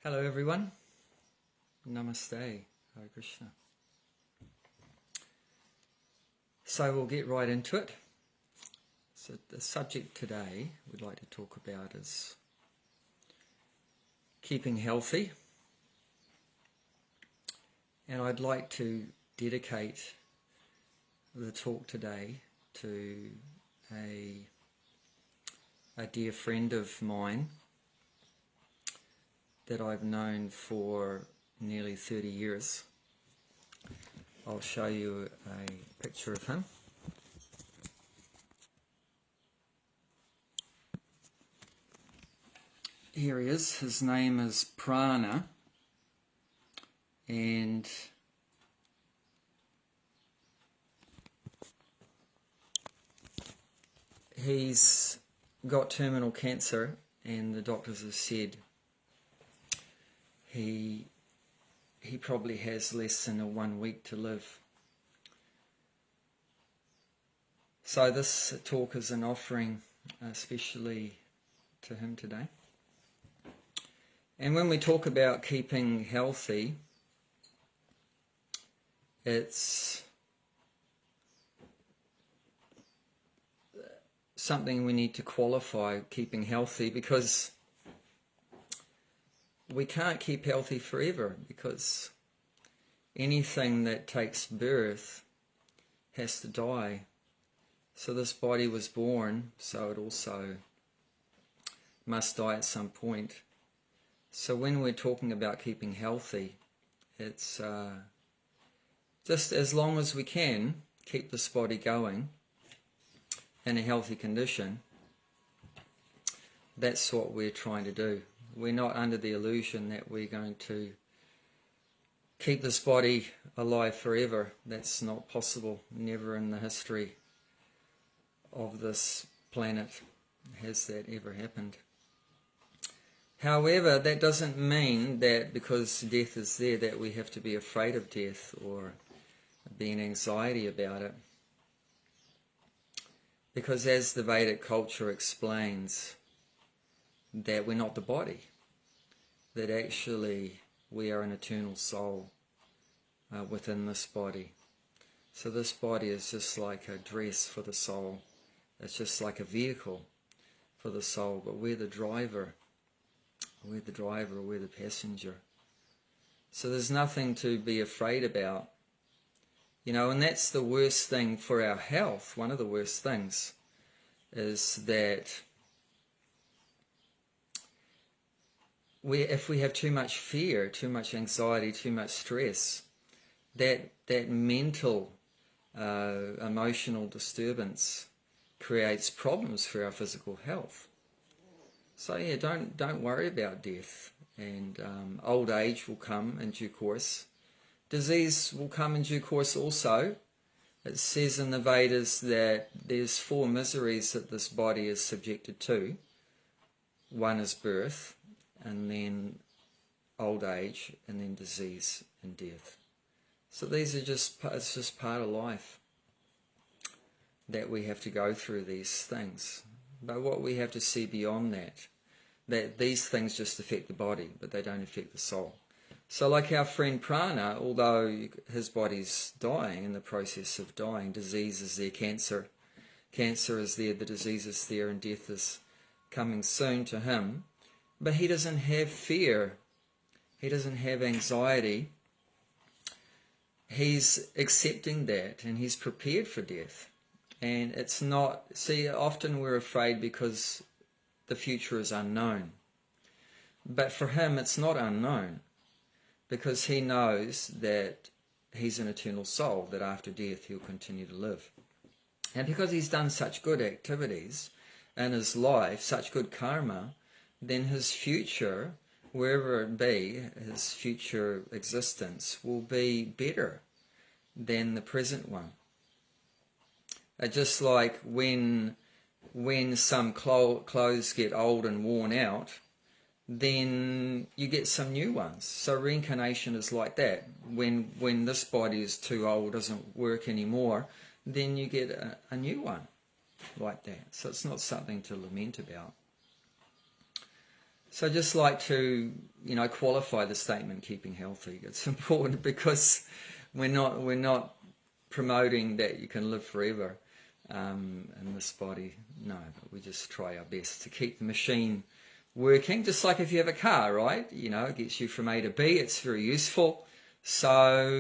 Hello everyone, Namaste, Hare Krishna. So we'll get right into it. So the subject today we'd like to talk about is keeping healthy. And I'd like to dedicate the talk today to a dear friend of mine that I've known for nearly 30 years. I'll show you a picture of him. Here he is. His name is Prana, and he's got terminal cancer, and the doctors have said he probably has less than 1 week to live. So this talk is an offering especially to him today. And when we talk about keeping healthy, it's something we need to qualify, keeping healthy, because we can't keep healthy forever, because anything that takes birth has to die. So this body was born, so it also must die at some point. So when we're talking about keeping healthy, it's just as long as we can keep this body going in a healthy condition. That's what we're trying to do. We're not under the illusion that we're going to keep this body alive forever. That's not possible. Never in the history of this planet has that ever happened. However, that doesn't mean that because death is there that we have to be afraid of death or be in anxiety about it. Because as the Vedic culture explains, that we're not the body, that actually we are an eternal soul within this body. So this body is just like a dress for the soul. It's just like a vehicle for the soul, but we're the driver. We're the driver, or we're the passenger. So there's nothing to be afraid about. And that's the worst thing for our health. One of the worst things is that if we have too much fear, too much anxiety, too much stress, that mental, emotional disturbance creates problems for our physical health. So yeah, don't worry about death, and old age will come in due course. Disease will come in due course also. It says in the Vedas that there's 4 miseries that this body is subjected to. One is birth, and then old age, and then disease and death. So these are it's just part of life that we have to go through these things. But what we have to see beyond that these things just affect the body, but they don't affect the soul. So like our friend Prana, although his body's dying, in the process of dying, disease is there, cancer is there, the disease is there, and death is coming soon to him. But he doesn't have fear. He doesn't have anxiety. He's accepting that, and he's prepared for death. And it's not, often we're afraid because the future is unknown. But for him, it's not unknown, because he knows that he's an eternal soul, that after death he'll continue to live. And because he's done such good activities in his life, such good karma, then his future, wherever it be, his future existence will be better than the present one. Just like when some clothes get old and worn out, then you get some new ones. So reincarnation is like that. When this body is too old, doesn't work anymore, then you get a new one like that. So it's not something to lament about. So I just like to, qualify the statement keeping healthy. It's important because we're not promoting that you can live forever in this body. No, but we just try our best to keep the machine working, just like if you have a car, right? It gets you from A to B. It's very useful. So,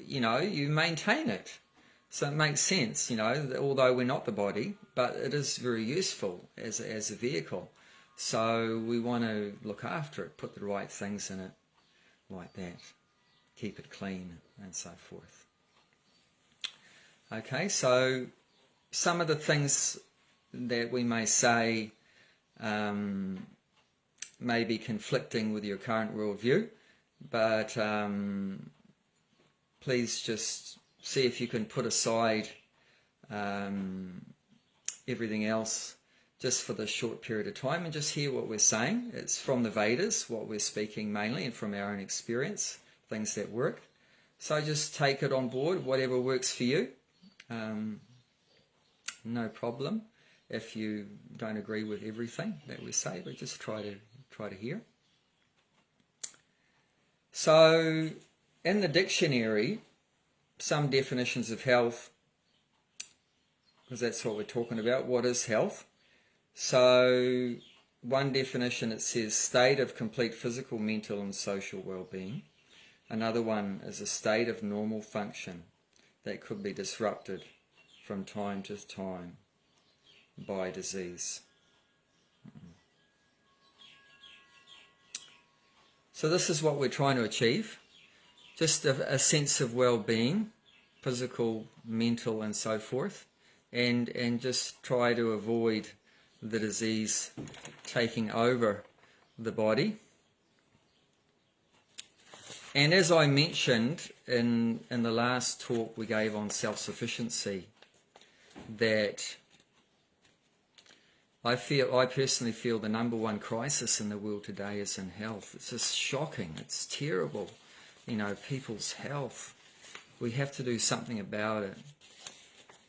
you maintain it. So it makes sense, although we're not the body, but it is very useful as a vehicle. So we want to look after it, put the right things in it like that, keep it clean and so forth. Okay, so some of the things that we may say may be conflicting with your current worldview, but please just see if you can put aside everything else just for this short period of time and just hear what we're saying. It's from the Vedas, what we're speaking mainly, and from our own experience, things that work. So just take it on board, whatever works for you. No problem if you don't agree with everything that we say, but just try to hear. So in the dictionary, some definitions of health, because that's what we're talking about. What is health? So one definition, it says state of complete physical, mental and social well-being. Another one is a state of normal function that could be disrupted from time to time by disease. So this is what we're trying to achieve. Just a sense of well-being, physical, mental and so forth, and just try to avoid the disease taking over the body. And as I mentioned in the last talk we gave on self-sufficiency, that I personally feel the number one crisis in the world today is in health. It's just shocking. It's terrible. People's health. We have to do something about it.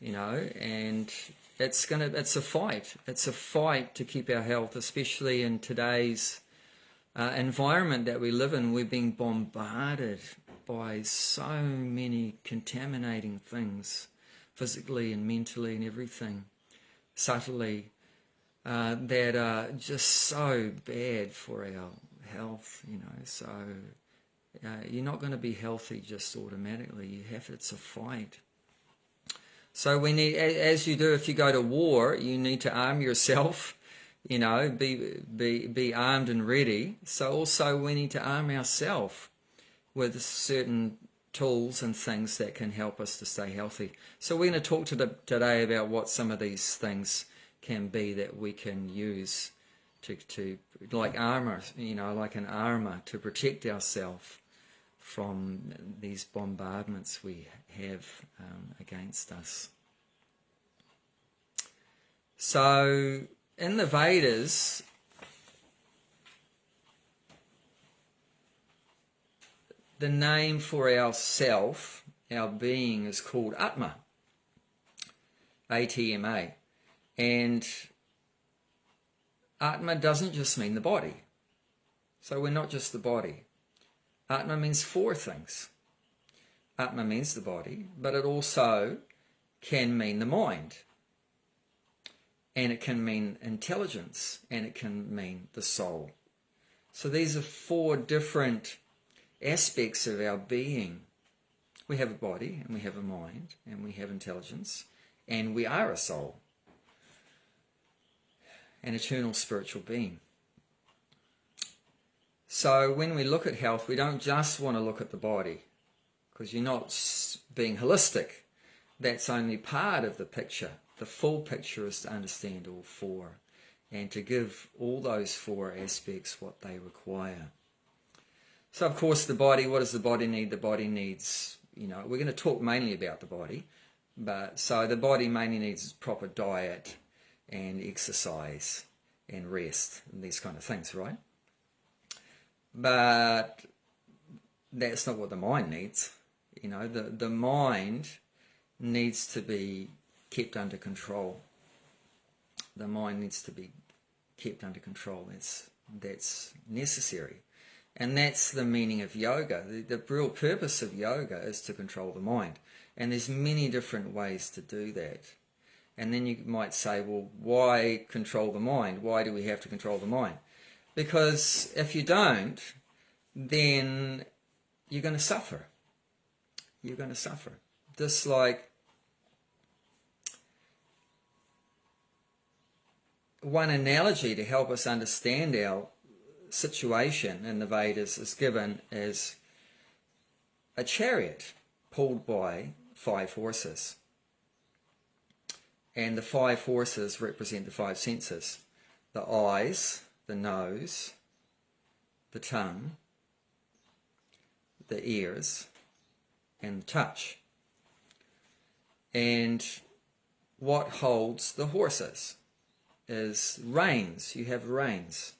And it's a fight. It's a fight to keep our health, especially in today's environment that we live in. We're being bombarded by so many contaminating things, physically and mentally and everything, subtly, that are just so bad for our health, So you're not going to be healthy just automatically. It's a fight. So we need, as you do if you go to war, you need to arm yourself, be armed and ready. So also we need to arm ourselves with certain tools and things that can help us to stay healthy. So we're going to talk today about what some of these things can be that we can use to like armor, like an armor to protect ourselves from these bombardments we have against us. So in the Vedas, the name for our self, our being, is called Atma, A-T-M-A. And Atma doesn't just mean the body. So we're not just the body. Atma means four things. Atma means the body, but it also can mean the mind. And it can mean intelligence, and it can mean the soul. So these are four different aspects of our being. We have a body, and we have a mind, and we have intelligence, and we are a soul, an eternal spiritual being. So when we look at health, we don't just want to look at the body, because you're not being holistic. That's only part of the picture. The full picture is to understand all four and to give all those four aspects what they require. So of course the body, what does the body need? The body needs, we're going to talk mainly about the body, but so the body mainly needs proper diet and exercise and rest and these kind of things, right? But that's not what the mind needs. The mind needs to be kept under control. The mind needs to be kept under control. That's that's necessary. And that's the meaning of yoga. The real purpose of yoga is to control the mind. And there's many different ways to do that. And then you might say, well, why control the mind? Why do we have to control the mind? Because if you don't, then you're going to suffer. You're going to suffer. Just like one analogy to help us understand our situation in the Vedas is given as a chariot pulled by 5 horses. And the 5 horses represent the 5 senses: the eyes, the nose, the tongue, the ears, and the touch. And what holds the horses is reins. You have reins.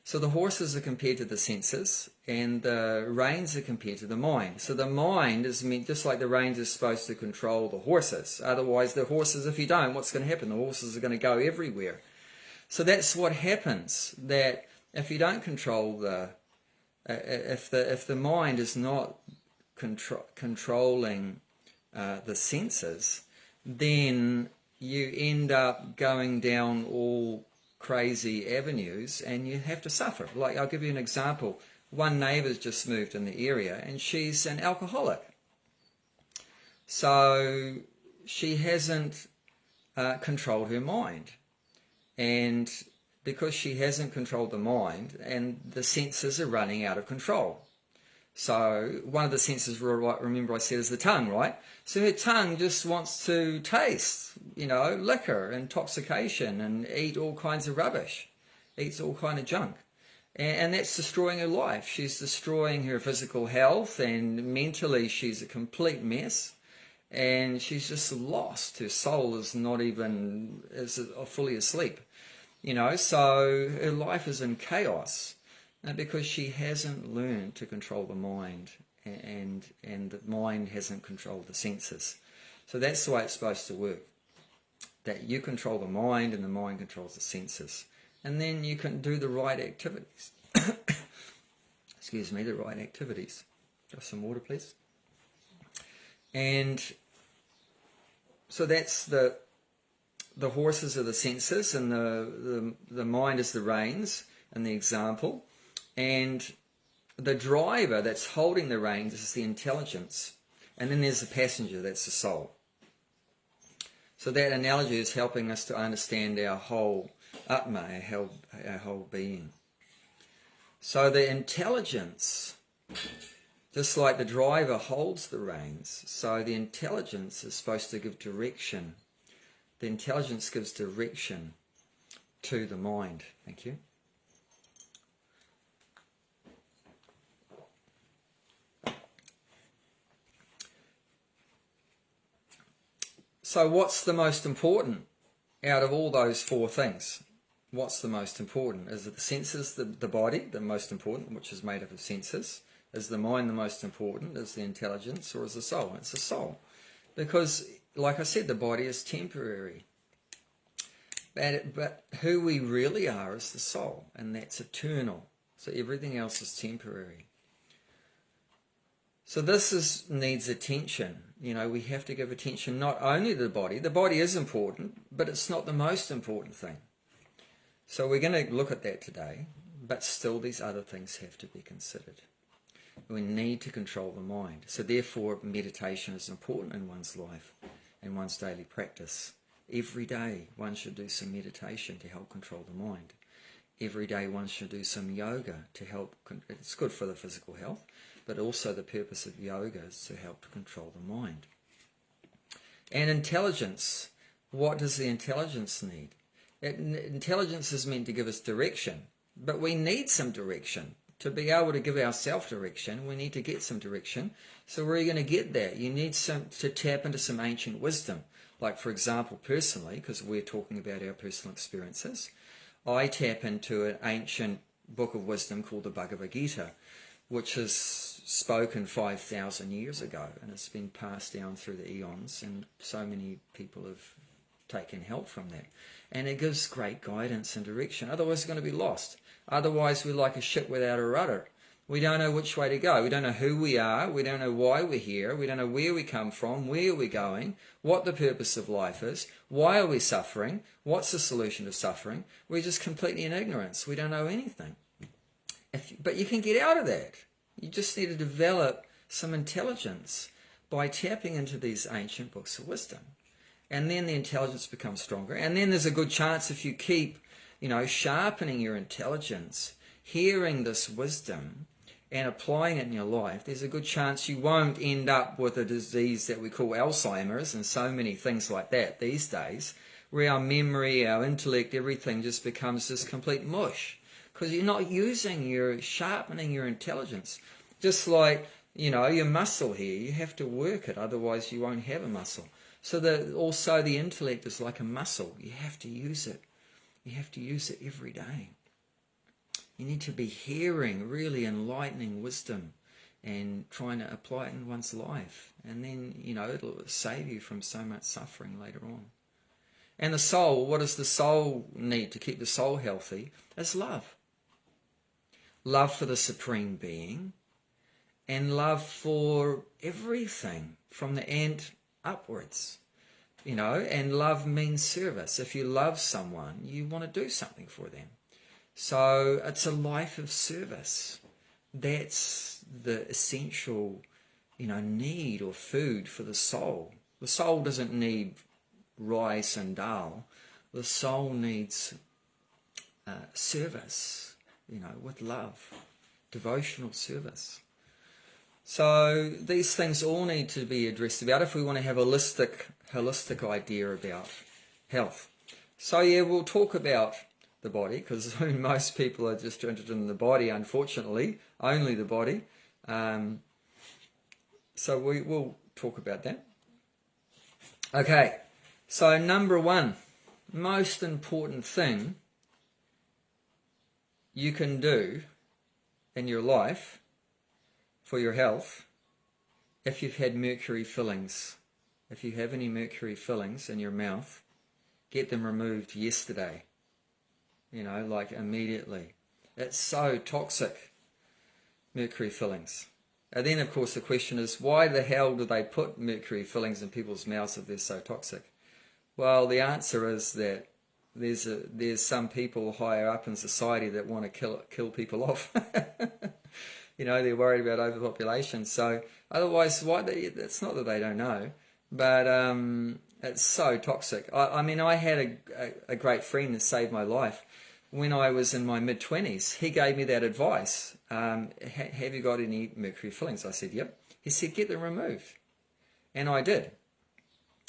So the horses are compared to the senses, and the reins are compared to the mind. So the mind is meant, just like the reins are supposed to control the horses. Otherwise, the horses, if you don't, what's going to happen? The horses are going to go everywhere. So that's what happens, that if you don't control if the mind is not controlling the senses, then you end up going down all crazy avenues and you have to suffer. Like, I'll give you an example. One neighbour's just moved in the area and she's an alcoholic. So she hasn't controlled her mind. And because she hasn't controlled the mind, and the senses are running out of control. So one of the senses, remember I said, is the tongue, right? So her tongue just wants to taste, liquor, intoxication, and eat all kinds of rubbish, eats all kind of junk. And that's destroying her life. She's destroying her physical health, and mentally she's a complete mess. And she's just lost. Her soul is not even fully asleep. So her life is in chaos. Because she hasn't learned to control the mind, and the mind hasn't controlled the senses. So that's the way it's supposed to work. That you control the mind and the mind controls the senses. And then you can do the right activities. Excuse me, the right activities. Just some water, please. And so that's the horses are the senses, and the mind is the reins in the example. And the driver that's holding the reins is the intelligence. And then there's the passenger, that's the soul. So that analogy is helping us to understand our whole Atma, our whole being. So the intelligence, just like the driver holds the reins, so the intelligence is supposed to give direction. The intelligence gives direction to the mind. Thank you. So what's the most important out of all those 4 things? What's the most important? Is it the senses, the body, the most important, which is made up of senses? Is the mind the most important? Is the intelligence, or is the soul? It's the soul. Because, like I said, the body is temporary. But who we really are is the soul, and that's eternal. So everything else is temporary. So this needs attention. We have to give attention not only to the body. The body is important, but it's not the most important thing. So we're going to look at that today, but still these other things have to be considered. We need to control the mind. So therefore meditation is important in one's life and one's daily practice. Every day one should do some meditation to help control the mind. Every day one should do some yoga to help. It's good for the physical health, but also the purpose of yoga is to help to control the mind. And intelligence. What does the intelligence need? Intelligence is meant to give us direction, but we need some direction. To be able to give ourselves direction, we need to get some direction. So where are you going to get that? You need to tap into some ancient wisdom. Like, for example, personally, because we're talking about our personal experiences, I tap into an ancient book of wisdom called the Bhagavad Gita, which is spoken 5,000 years ago, and it's been passed down through the eons, and so many people have taken help from that. And it gives great guidance and direction. Otherwise, it's going to be lost. Otherwise, we're like a ship without a rudder. We don't know which way to go. We don't know who we are. We don't know why we're here. We don't know where we come from, where we're going, what the purpose of life is, why are we suffering, what's the solution to suffering. We're just completely in ignorance. We don't know anything. But you can get out of that. You just need to develop some intelligence by tapping into these ancient books of wisdom. And then the intelligence becomes stronger. And then there's a good chance if you keep, sharpening your intelligence, hearing this wisdom and applying it in your life, there's a good chance you won't end up with a disease that we call Alzheimer's and so many things like that these days, where our memory, our intellect, everything just becomes this complete mush. Because you're not sharpening your intelligence. Just like, your muscle here, you have to work it, otherwise you won't have a muscle. So also the intellect is like a muscle. You have to use it. You have to use it every day. You need to be hearing really enlightening wisdom and trying to apply it in one's life. And then, it'll save you from so much suffering later on. And the soul, what does the soul need to keep the soul healthy? Is love. Love for the Supreme Being and love for everything from the ant upwards. And love means service. If you love someone, you want to do something for them. So it's a life of service. That's the essential, need or food for the soul. The soul doesn't need rice and dal. The soul needs service, with love, devotional service. So these things all need to be addressed about if we want to have a holistic idea about health. So we'll talk about the body, because most people are just interested in the body, unfortunately, only the body. So we will talk about that. Okay, so number one, most important thing you can do in your life for your health, if you've had mercury fillings, if you have any mercury fillings in your mouth, get them removed yesterday. Like immediately. It's so toxic, mercury fillings. And then, of course, the question is, why the hell do they put mercury fillings in people's mouths if they're so toxic? Well, the answer is that there's some people higher up in society that want to kill people off. They're worried about overpopulation. So otherwise, it's not that they don't know, but it's so toxic. I had a great friend that saved my life when I was in my mid-20s. He gave me that advice. Have you got any mercury fillings? I said, yep. He said, get them removed. And I did.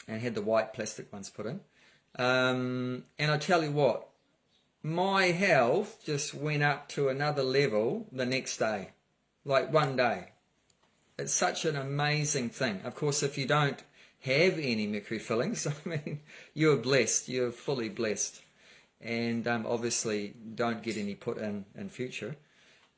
And had the white plastic ones put in. And I tell you what, my health just went up to another level the next day. Like one day. It's such an amazing thing. Of course, if you don't have any mercury fillings, you're blessed. You're fully blessed. And obviously don't get any put in future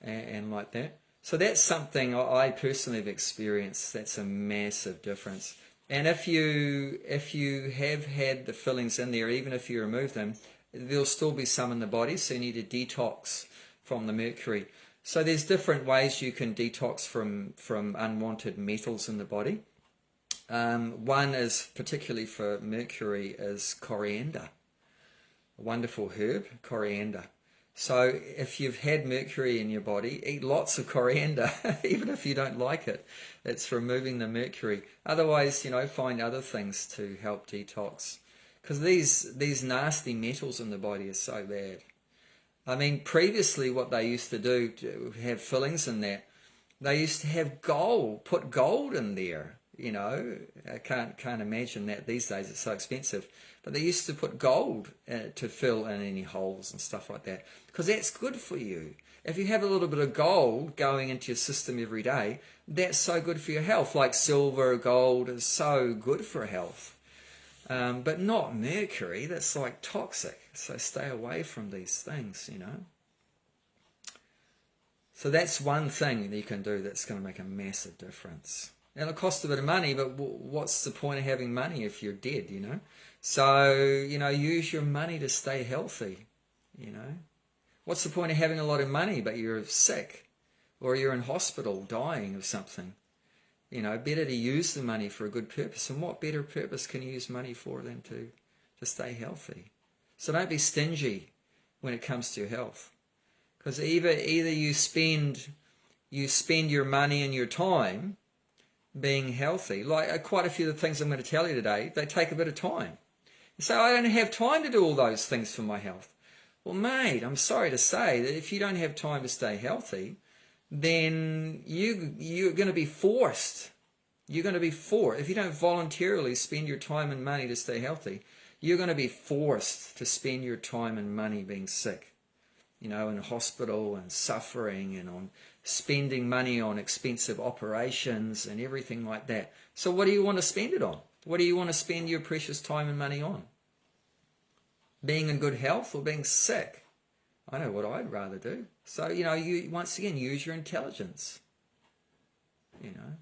and like that. So that's something I personally have experienced. That's a massive difference. And if you have had the fillings in there, even if you remove them, there'll still be some in the body, so you need to detox from the mercury. So there's different ways you can detox from unwanted metals in the body. One is, particularly for mercury, is coriander. A wonderful herb, coriander. So if you've had mercury in your body, eat lots of coriander, even if you don't like it. It's removing the mercury. Otherwise, find other things to help detox. Because these nasty metals in the body are so bad. Previously what they used to do to have fillings in that, they used to have gold, put gold in there. I can't imagine that these days. It's so expensive. But they used to put gold to fill in any holes and stuff like that, because that's good for you. If you have a little bit of gold going into your system every day, that's so good for your health. Like silver, gold is so good for health. But not mercury. That's like toxic. So stay away from these things, So that's one thing that you can do that's going to make a massive difference. It'll cost a bit of money, but what's the point of having money if you're dead, So, use your money to stay healthy, What's the point of having a lot of money but you're sick or you're in hospital dying of something? You know, better to use the money for a good purpose. And what better purpose can you use money for than to stay healthy? So don't be stingy when it comes to your health. Because either you spend your money and your time being healthy. Like quite a few of the things I'm going to tell you today, they take a bit of time. You say, I don't have time to do all those things for my health. Well, mate, I'm sorry to say that if you don't have time to stay healthy, then you're going to be forced. You're going to be forced. If you don't voluntarily spend your time and money to stay healthy, you're going to be forced to spend your time and money being sick, you know, in hospital and suffering and on spending money on expensive operations and everything like that. So what do you want to spend it on? What do you want to spend your precious time and money on? Being in good health or being sick? I know what I'd rather do. So, you know, you once again use your intelligence. You know,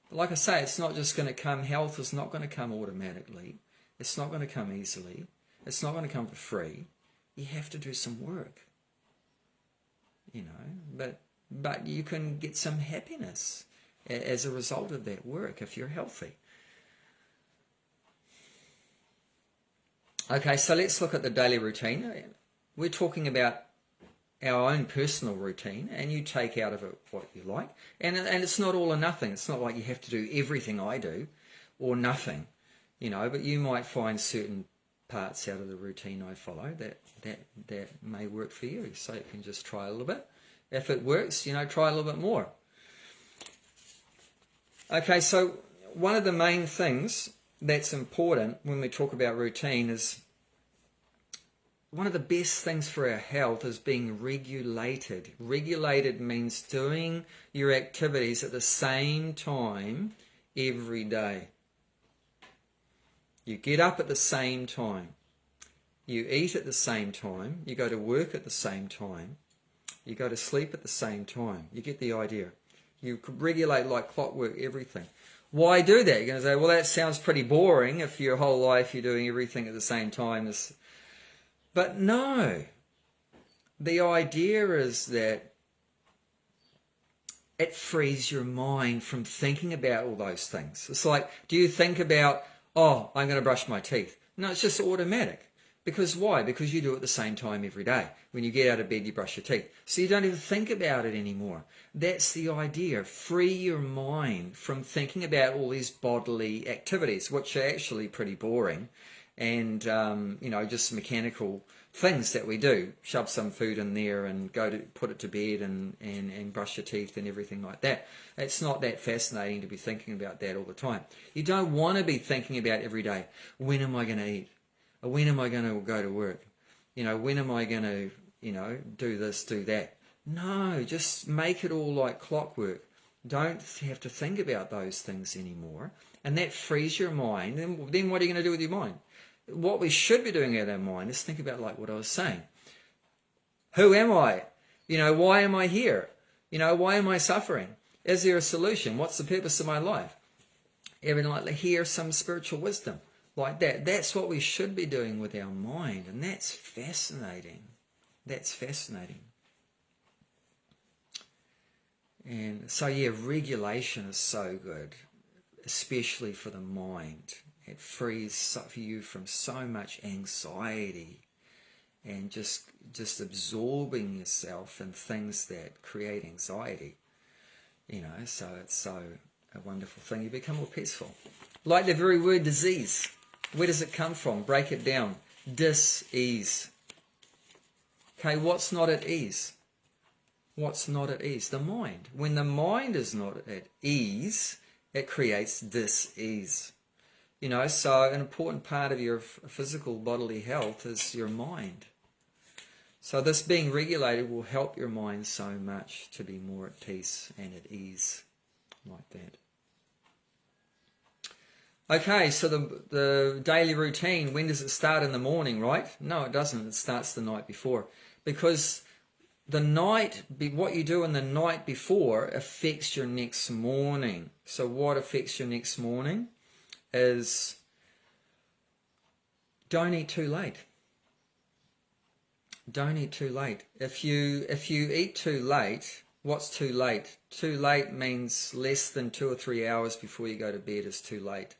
but like I say, it's not just going to come. Health is not going to come automatically. It's not going to come easily. It's not going to come for free. You have to do some work. You know, but you can get some happiness as a result of that work if you're healthy. Okay, so let's look at the daily routine. We're talking about our own personal routine, and you take out of it what you like. And it's not all or nothing. It's not like you have to do everything I do or nothing, you know, but you might find certain parts out of the routine I follow that may work for you. So you can just try a little bit. If it works, you know, try a little bit more. Okay, so one of the main things that's important when we talk about routine is one of the best things for our health is being regulated. Regulated means doing your activities at the same time every day. You get up at the same time. You eat at the same time. You go to work at the same time. You go to sleep at the same time. You get the idea. You could regulate like clockwork everything. Why do that? You're going to say, well, that sounds pretty boring if your whole life you're doing everything at the same time. But no. The idea is that it frees your mind from thinking about all those things. It's like, do you think about, oh, I'm going to brush my teeth? No, it's just automatic. Because why? Because you do it at the same time every day. When you get out of bed, you brush your teeth. So you don't even think about it anymore. That's the idea. Free your mind from thinking about all these bodily activities, which are actually pretty boring and, you know, just mechanical things that we do. Shove some food in there and go to put it to bed and brush your teeth and everything like that. It's not that fascinating to be thinking about that all the time. You don't want to be thinking about every day, when am I going to eat? When am I going to go to work? You know, when am I going to, you know, do this, do that? No, just make it all like clockwork. Don't have to think about those things anymore. And that frees your mind. And then what are you going to do with your mind? What we should be doing with our mind is think about like what I was saying. Who am I? You know, why am I here? You know, why am I suffering? Is there a solution? What's the purpose of my life? Even like to hear some spiritual wisdom. Like that. That's what we should be doing with our mind. And that's fascinating. That's fascinating. And so, yeah, regulation is so good, especially for the mind. It frees you from so much anxiety and just absorbing yourself in things that create anxiety. You know, so it's so a wonderful thing. You become more peaceful. Like the very word disease. Where does it come from? Break it down. Dis-ease. Okay, what's not at ease? What's not at ease? The mind. When the mind is not at ease, it creates dis-ease. You know, so an important part of your physical bodily health is your mind. So this being regulated will help your mind so much to be more at peace and at ease like that. Okay, so the daily routine, when does it start? In the morning, right? No, it doesn't. It starts the night before. Because what you do in the night before affects your next morning. So what affects your next morning is don't eat too late. Don't eat too late. If you eat too late, what's too late? Too late means less than 2 or 3 hours before you go to bed is too late.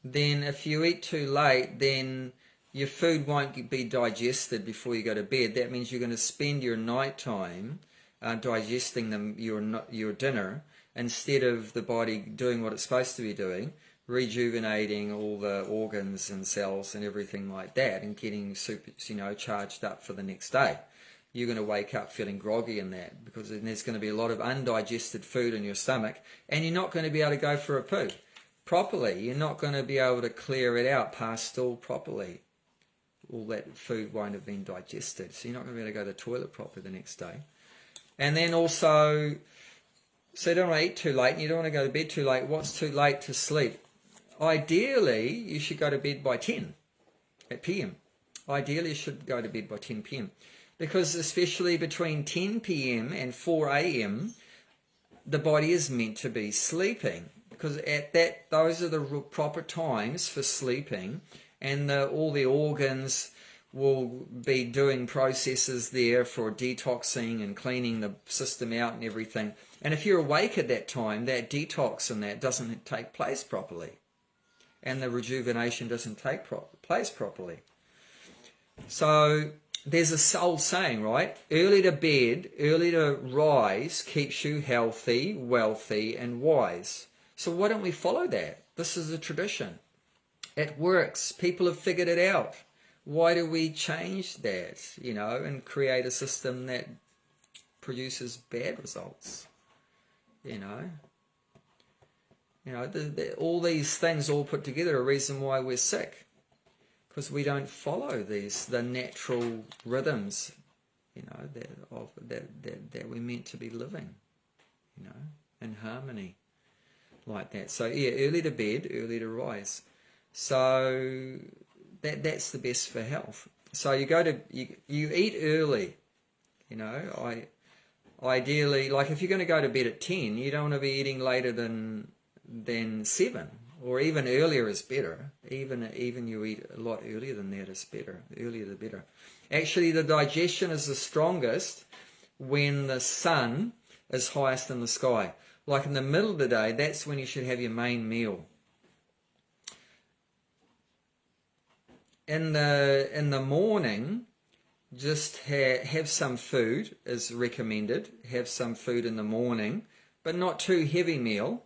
Then if you eat too late, then your food won't be digested before you go to bed. That means you're going to spend your night time digesting your dinner instead of the body doing what it's supposed to be doing, rejuvenating all the organs and cells and everything like that, and getting super, charged up for the next day. You're going to wake up feeling groggy in that, because then there's going to be a lot of undigested food in your stomach, and you're not going to be able to go for a poo properly. You're not going to be able to clear it out past stool properly. All that food won't have been digested, so you're not going to be able to go to the toilet properly the next day. And then also, so you don't want to eat too late, and you don't want to go to bed too late. What's too late to sleep? Ideally, you should go to bed by 10 p.m. Ideally, you should go to bed by 10 p.m. Because especially between 10 p.m. and 4 a.m., the body is meant to be sleeping. Because those are the proper times for sleeping, and all the organs will be doing processes there for detoxing and cleaning the system out and everything. And if you're awake at that time, that detox and that doesn't take place properly, and the rejuvenation doesn't take place properly. So there's a old saying, right? Early to bed, early to rise keeps you healthy, wealthy, and wise. So why don't we follow that? This is a tradition. It works. People have figured it out. Why do we change that, and create a system that produces bad results? All these things all put together are a reason why we're sick, because we don't follow the natural rhythms, that we're meant to be living, in harmony, like that. So yeah, early to bed, early to rise. So that's the best for health. So you eat early, ideally, like if you're going to go to bed at 10, you don't want to be eating later than 7, or even earlier is better. Even you eat a lot earlier than that is better. The earlier the better. Actually, the digestion is the strongest when the sun is highest in the sky. Like in the middle of the day, that's when you should have your main meal. In the morning, just have some food is recommended. Have some food in the morning, but not too heavy meal,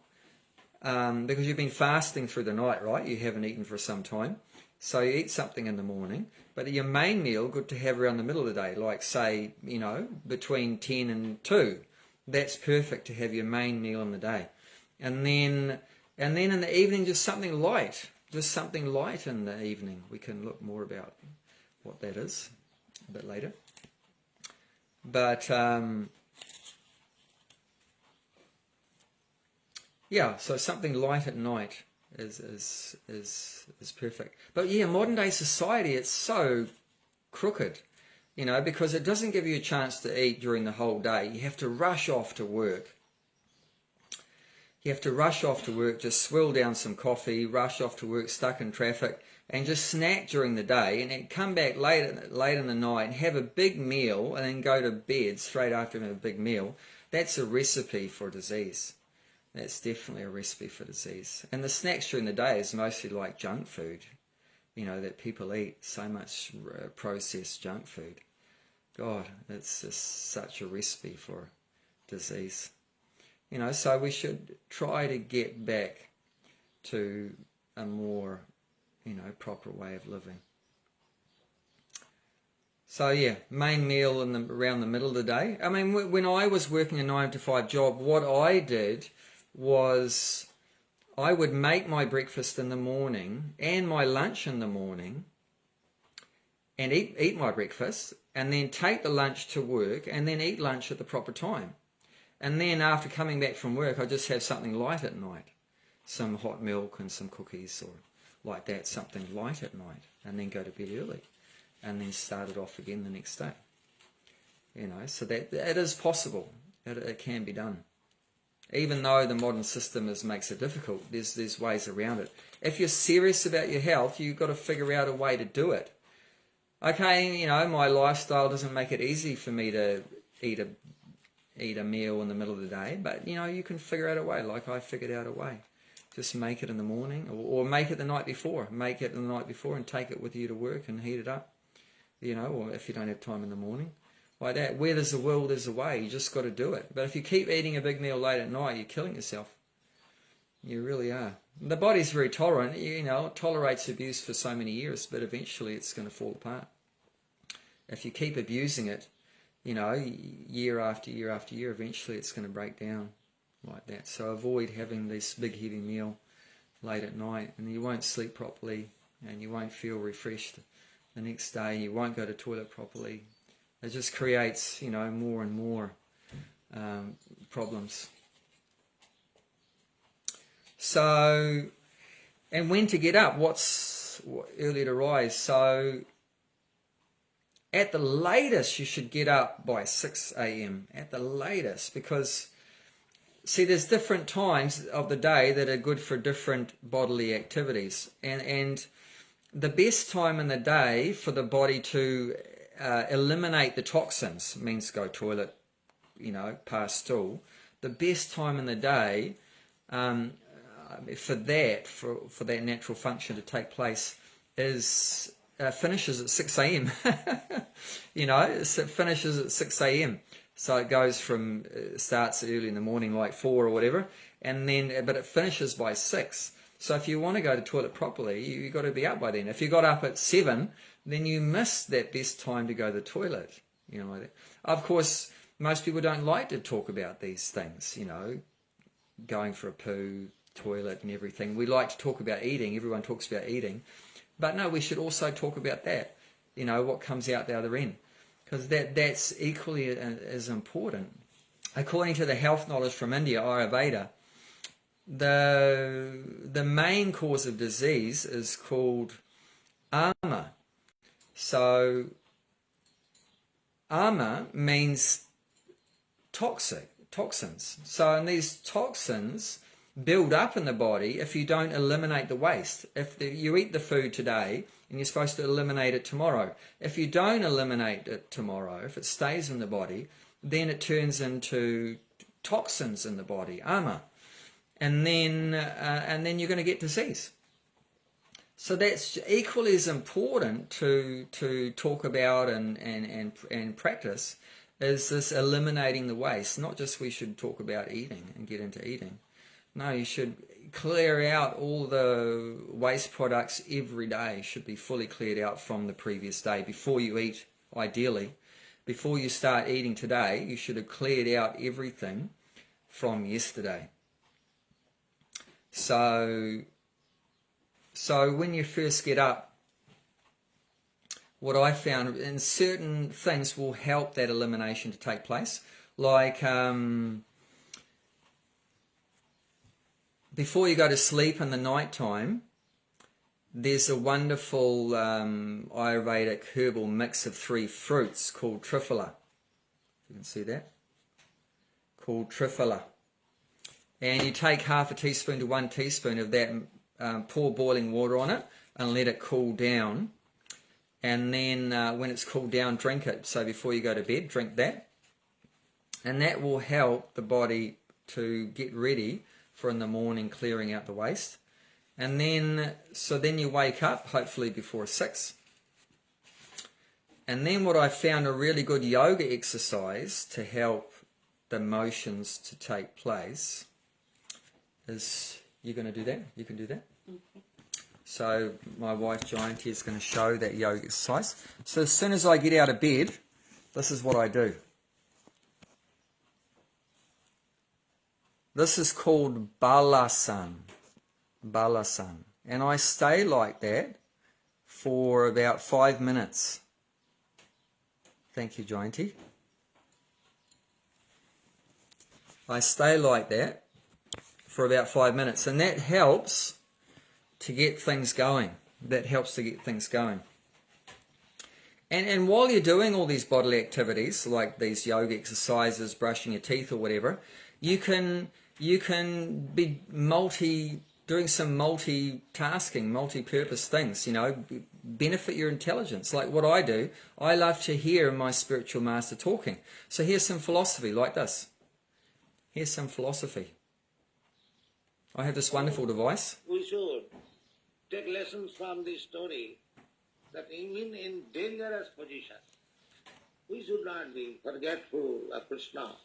because you've been fasting through the night, right? You haven't eaten for some time. So you eat something in the morning, but your main meal, good to have around the middle of the day, like say, between 10 and 2. That's perfect to have your main meal in the day. And then in the evening, just something light. Just something light in the evening. We can look more about what that is a bit later. But yeah, so something light at night is perfect. But yeah, modern day society, it's so crooked, because it doesn't give you a chance to eat during the whole day. You have to rush off to work. You have to rush off to work, just swill down some coffee, rush off to work, stuck in traffic, and just snack during the day, and then come back late in the night and have a big meal, and then go to bed straight after having a big meal. That's a recipe for disease. That's definitely a recipe for disease. And the snacks during the day is mostly like junk food, that people eat, so much processed junk food. God, it's just such a recipe for disease. So we should try to get back to a more, proper way of living. So yeah, main meal around the middle of the day. I mean, when I was working a 9-to-5 job, what I did was I would make my breakfast in the morning and my lunch in the morning, and eat my breakfast, and then take the lunch to work, and then eat lunch at the proper time. And then after coming back from work, I just have something light at night. Some hot milk and some cookies, or like that, something light at night. And then go to bed early. And then start it off again the next day. So that it is possible. It can be done. Even though the modern system makes it difficult, there's ways around it. If you're serious about your health, you've got to figure out a way to do it. Okay, you know, my lifestyle doesn't make it easy for me to eat a meal in the middle of the day, but you know, you can figure out a way, like I figured out a way. Just make it in the morning, or make it the night before. Make it the night before and take it with you to work and heat it up, you know, or if you don't have time in the morning. Like that. Where there's a will, there's a way. You just got to do it. But if you keep eating a big meal late at night, you're killing yourself. You really are. The body's very tolerant, you know, it tolerates abuse for so many years, but eventually it's going to fall apart. If you keep abusing it, you know, year after year after year, eventually it's going to break down like that. So avoid having this big heavy meal late at night, and you won't sleep properly, and you won't feel refreshed the next day. You won't go to the toilet properly. It just creates, you know, more and more problems. So, and when to get up? What's early to rise? So, at the latest, you should get up by 6 a.m. At the latest, because, see, there's different times of the day that are good for different bodily activities. And the best time in the day for the body to eliminate the toxins, means go toilet, you know, pass stool. The best time in the day for that natural function to take place is finishes at 6 a.m. You know, it finishes at 6 a.m. So it goes from starts early in the morning, like 4 or whatever, and then but it finishes by 6. So if you want to go to toilet properly, you've got to be up by then. If you got up at 7, then you miss that best time to go to the toilet. You know, like that. Of course, most people don't like to talk about these things, you know, going for a poo, toilet and everything. We like to talk about eating. Everyone talks about eating. But no, we should also talk about that, you know, what comes out the other end. Because that's equally as important. According to the health knowledge from India, Ayurveda, the main cause of disease is called ama. So ama means toxins. So and these toxins build up in the body if you don't eliminate the waste. If you eat the food today and you're supposed to eliminate it tomorrow, if you don't eliminate it tomorrow, if it stays in the body, then it turns into toxins in the body, ama, and then you're going to get disease. So that's equally as important to talk about and practice is this eliminating the waste. Not just we should talk about eating and get into eating. No, you should clear out all the waste products every day. Should be fully cleared out from the previous day before you eat, ideally. Before you start eating today, you should have cleared out everything from yesterday. So when you first get up, what I found, and certain things will help that elimination to take place, like before you go to sleep in the night time, there's a wonderful Ayurvedic herbal mix of 3 fruits called triphala. You can see that? Called triphala. And you take half a teaspoon to 1 teaspoon of that, pour boiling water on it and let it cool down. And then when it's cooled down, drink it. So before you go to bed, drink that. And that will help the body to get ready for in the morning clearing out the waste. And then, so then you wake up, hopefully before 6. And then what I found a really good yoga exercise to help the motions to take place is, you're going to do that? You can do that? Mm-hmm. So my wife Giant is going to show that yoga exercise. So as soon as I get out of bed, this is what I do. This is called balasana. Balasana. And I stay like that for about 5 minutes. Thank you, Jointy. I stay like that for about 5 minutes, and that helps to get things going. That helps to get things going. And while you're doing all these bodily activities, like these yoga exercises, brushing your teeth or whatever, you can be multitasking doing some multitasking, multi-purpose things, you know, benefit your intelligence. Like what I do, I love to hear my spiritual master talking. So here's some philosophy like this. Here's some philosophy. I have this wonderful device. We should take lessons from this story that even in dangerous positions, we should not be forgetful of Krishna.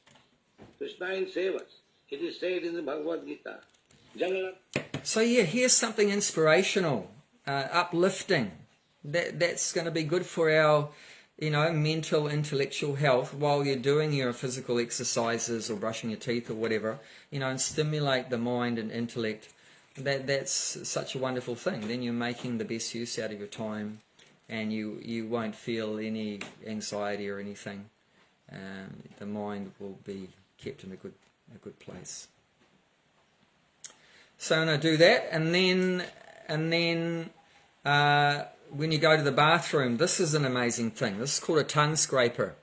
Krishna will save us. It is said in the Bhagavad Gita. So yeah, here's something inspirational, uplifting. That's going to be good for our, you know, mental, intellectual health while you're doing your physical exercises or brushing your teeth or whatever, you know, and stimulate the mind and intellect. That's such a wonderful thing. Then you're making the best use out of your time, and you won't feel any anxiety or anything. The mind will be kept in a good place. So I'm going to do that, and then when you go to the bathroom, this is an amazing thing. This is called a tongue scraper.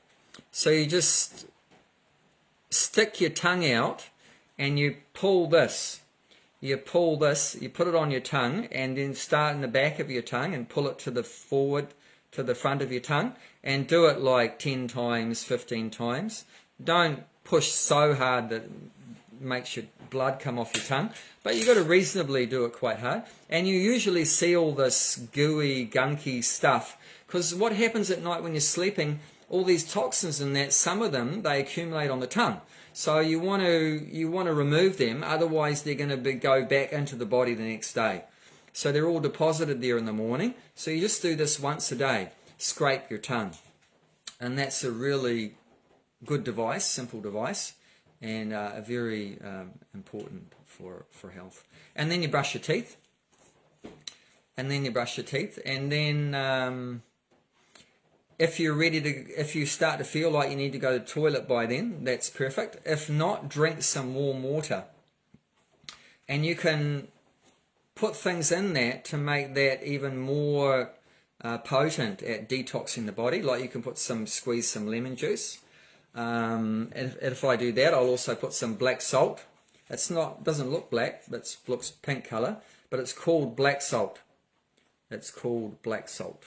So you just stick your tongue out, and you pull this. You pull this, you put it on your tongue, and then start in the back of your tongue and pull it to the front of your tongue, and do it like 10 times, 15 times. Don't push so hard that it makes your blood come off your tongue, but you've got to reasonably do it quite hard. And you usually see all this gooey, gunky stuff, because what happens at night when you're sleeping, all these toxins in that, some of them, they accumulate on the tongue. So you want to remove them, otherwise they're going to go back into the body the next day. So they're all deposited there in the morning. So you just do this once a day. Scrape your tongue. And that's a really good device, simple device, and very important for health. And then you brush your teeth. And then if you start to feel like you need to go to the toilet by then, that's perfect. If not, drink some warm water. And you can put things in that to make that even more potent at detoxing the body. Like you can squeeze some lemon juice. And if I do that, I'll also put some black salt. Doesn't look black, but looks pink color. But it's called black salt. It's called black salt.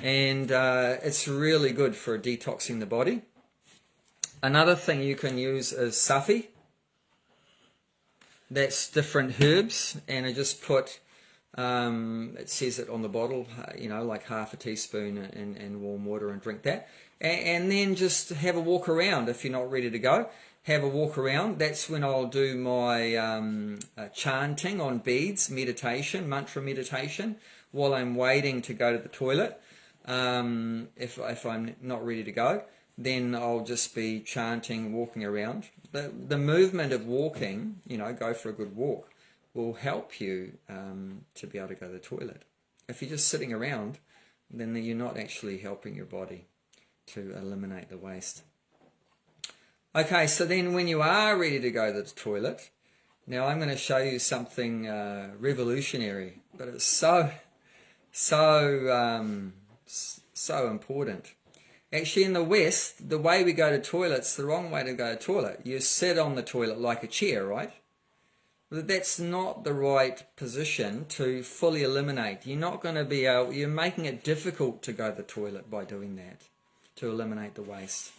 And it's really good for detoxing the body. Another thing you can use is safi. That's different herbs, and I just put, it says it on the bottle, you know, like half a teaspoon in warm water, and drink that. And then just have a walk around. If you're not ready to go, have a walk around. That's when I'll do my chanting on beads, meditation, mantra meditation, while I'm waiting to go to the toilet. If I'm not ready to go, then I'll just be chanting, walking around. The movement of walking, you know, go for a good walk, will help you to be able to go to the toilet. If you're just sitting around, then you're not actually helping your body to eliminate the waste. Okay, so then when you are ready to go to the toilet, now I'm going to show you something revolutionary, but it's so important. Actually, in the West, the way we go to toilets, the wrong way to go to toilet. You sit on the toilet like a chair, right? But that's not the right position to fully eliminate. You're not going to be able, you're making it difficult to go to the toilet by doing that, to eliminate the waste.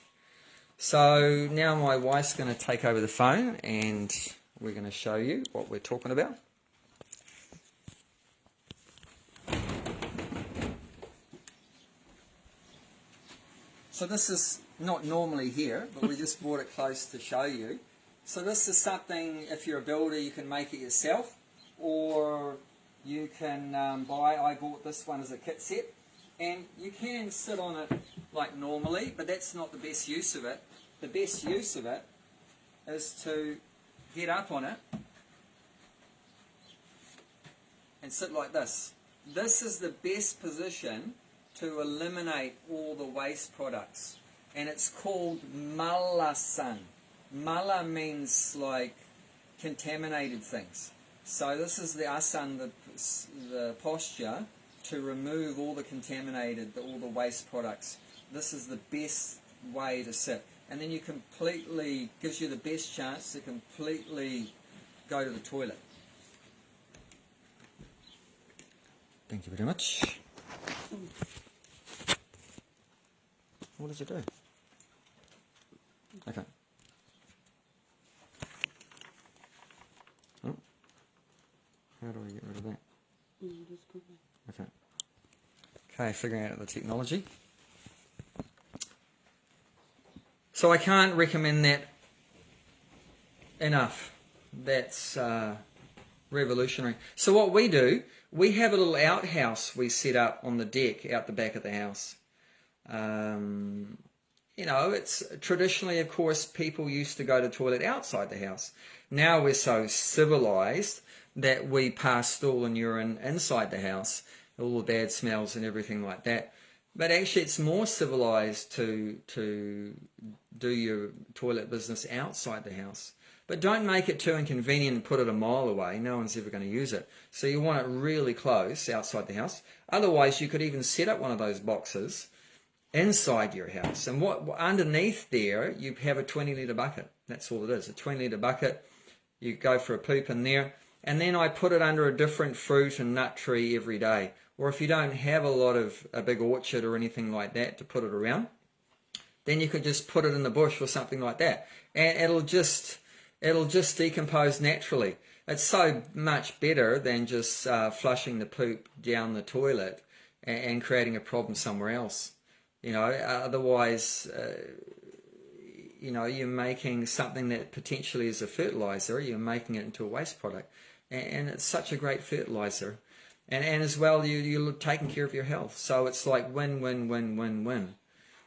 So now my wife's going to take over the phone, and we're going to show you what we're talking about. So this is not normally here, but we just brought it close to show you. So this is something, if you're a builder, you can make it yourself, or you can buy. I bought this one as a kit set, and you can sit on it like normally, but that's not the best use of it. The best use of it is to get up on it and sit like this. This is the best position to eliminate all the waste products, and it's called malasan. Mala means like contaminated things. So this is the asan, the posture to remove all the contaminated, all the waste products. This is the best way to sit, and then you completely, gives you the best chance to completely go to the toilet. Thank you very much. What did you do? Okay. Oh. How do I get rid of that? Just go back. Okay. Okay, figuring out the technology. So I can't recommend that enough. That's revolutionary. So what we do, we have a little outhouse we set up on the deck out the back of the house. It's traditionally, of course, people used to go to the toilet outside the house. Now we're so civilized that we pass stool and urine inside the house, all the bad smells and everything like that. But actually it's more civilized to do your toilet business outside the house. But don't make it too inconvenient and put it a mile away. No one's ever going to use it. So you want it really close outside the house. Otherwise you could even set up one of those boxes inside your house. And what underneath there, you have a 20-litre bucket. That's all it is, a 20-litre bucket. You go for a poop in there. And then I put it under a different fruit and nut tree every day. Or if you don't have a big orchard or anything like that to put it around, then you could just put it in the bush or something like that. And it'll just decompose naturally. It's so much better than just flushing the poop down the toilet and creating a problem somewhere else. Otherwise, you're making something that potentially is a fertilizer, you're making it into a waste product. And it's such a great fertilizer. And as well, you're taking care of your health. So it's like win, win, win, win, win.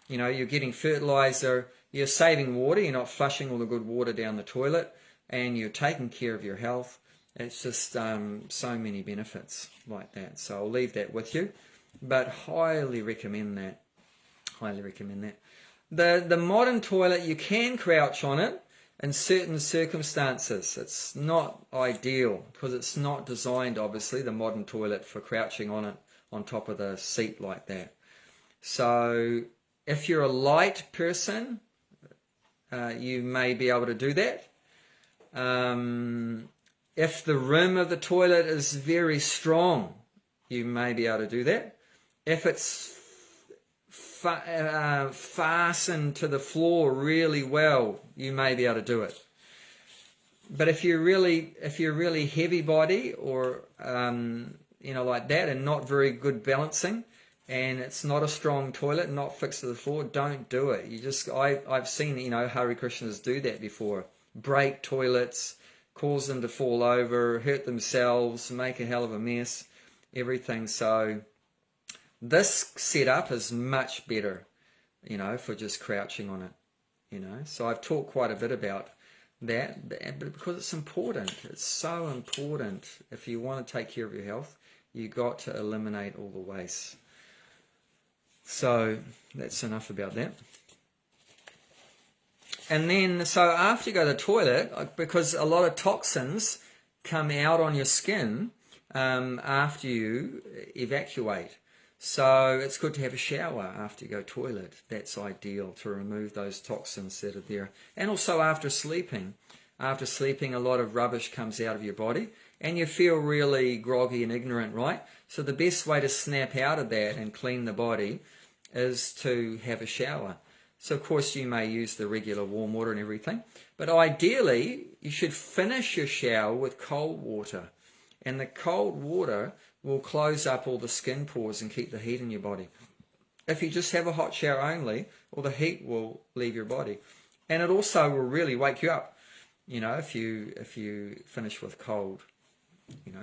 You're getting fertilizer, you're saving water, you're not flushing all the good water down the toilet, and you're taking care of your health. It's just so many benefits like that. So I'll leave that with you. But highly recommend that. Highly recommend that. The modern toilet, you can crouch on it in certain circumstances. It's not ideal because it's not designed, obviously, the modern toilet for crouching on it on top of the seat like that. So if you're a light person, you may be able to do that. If the rim of the toilet is very strong, you may be able to do that. If it's fastened to the floor really well, you may be able to do it. But if you're really heavy body or like that, and not very good balancing, and it's not a strong toilet, not fixed to the floor, don't do it. I've seen Hare Krishnas do that before. Break toilets, cause them to fall over, hurt themselves, make a hell of a mess, everything. So this setup is much better, for just crouching on it, So I've talked quite a bit about that, but because it's important. It's so important. If you want to take care of your health, you've got to eliminate all the waste. So that's enough about that. And then, so after you go to the toilet, because a lot of toxins come out on your skin after you evacuate. So it's good to have a shower after you go to the toilet. That's ideal to remove those toxins that are there. And also after sleeping. After sleeping, a lot of rubbish comes out of your body and you feel really groggy and ignorant, right? So the best way to snap out of that and clean the body is to have a shower. So of course you may use the regular warm water and everything, but ideally you should finish your shower with cold water. And the cold water will close up all the skin pores and keep the heat in your body. If you just have a hot shower only, all the heat will leave your body. And it also will really wake you up, if you finish with cold.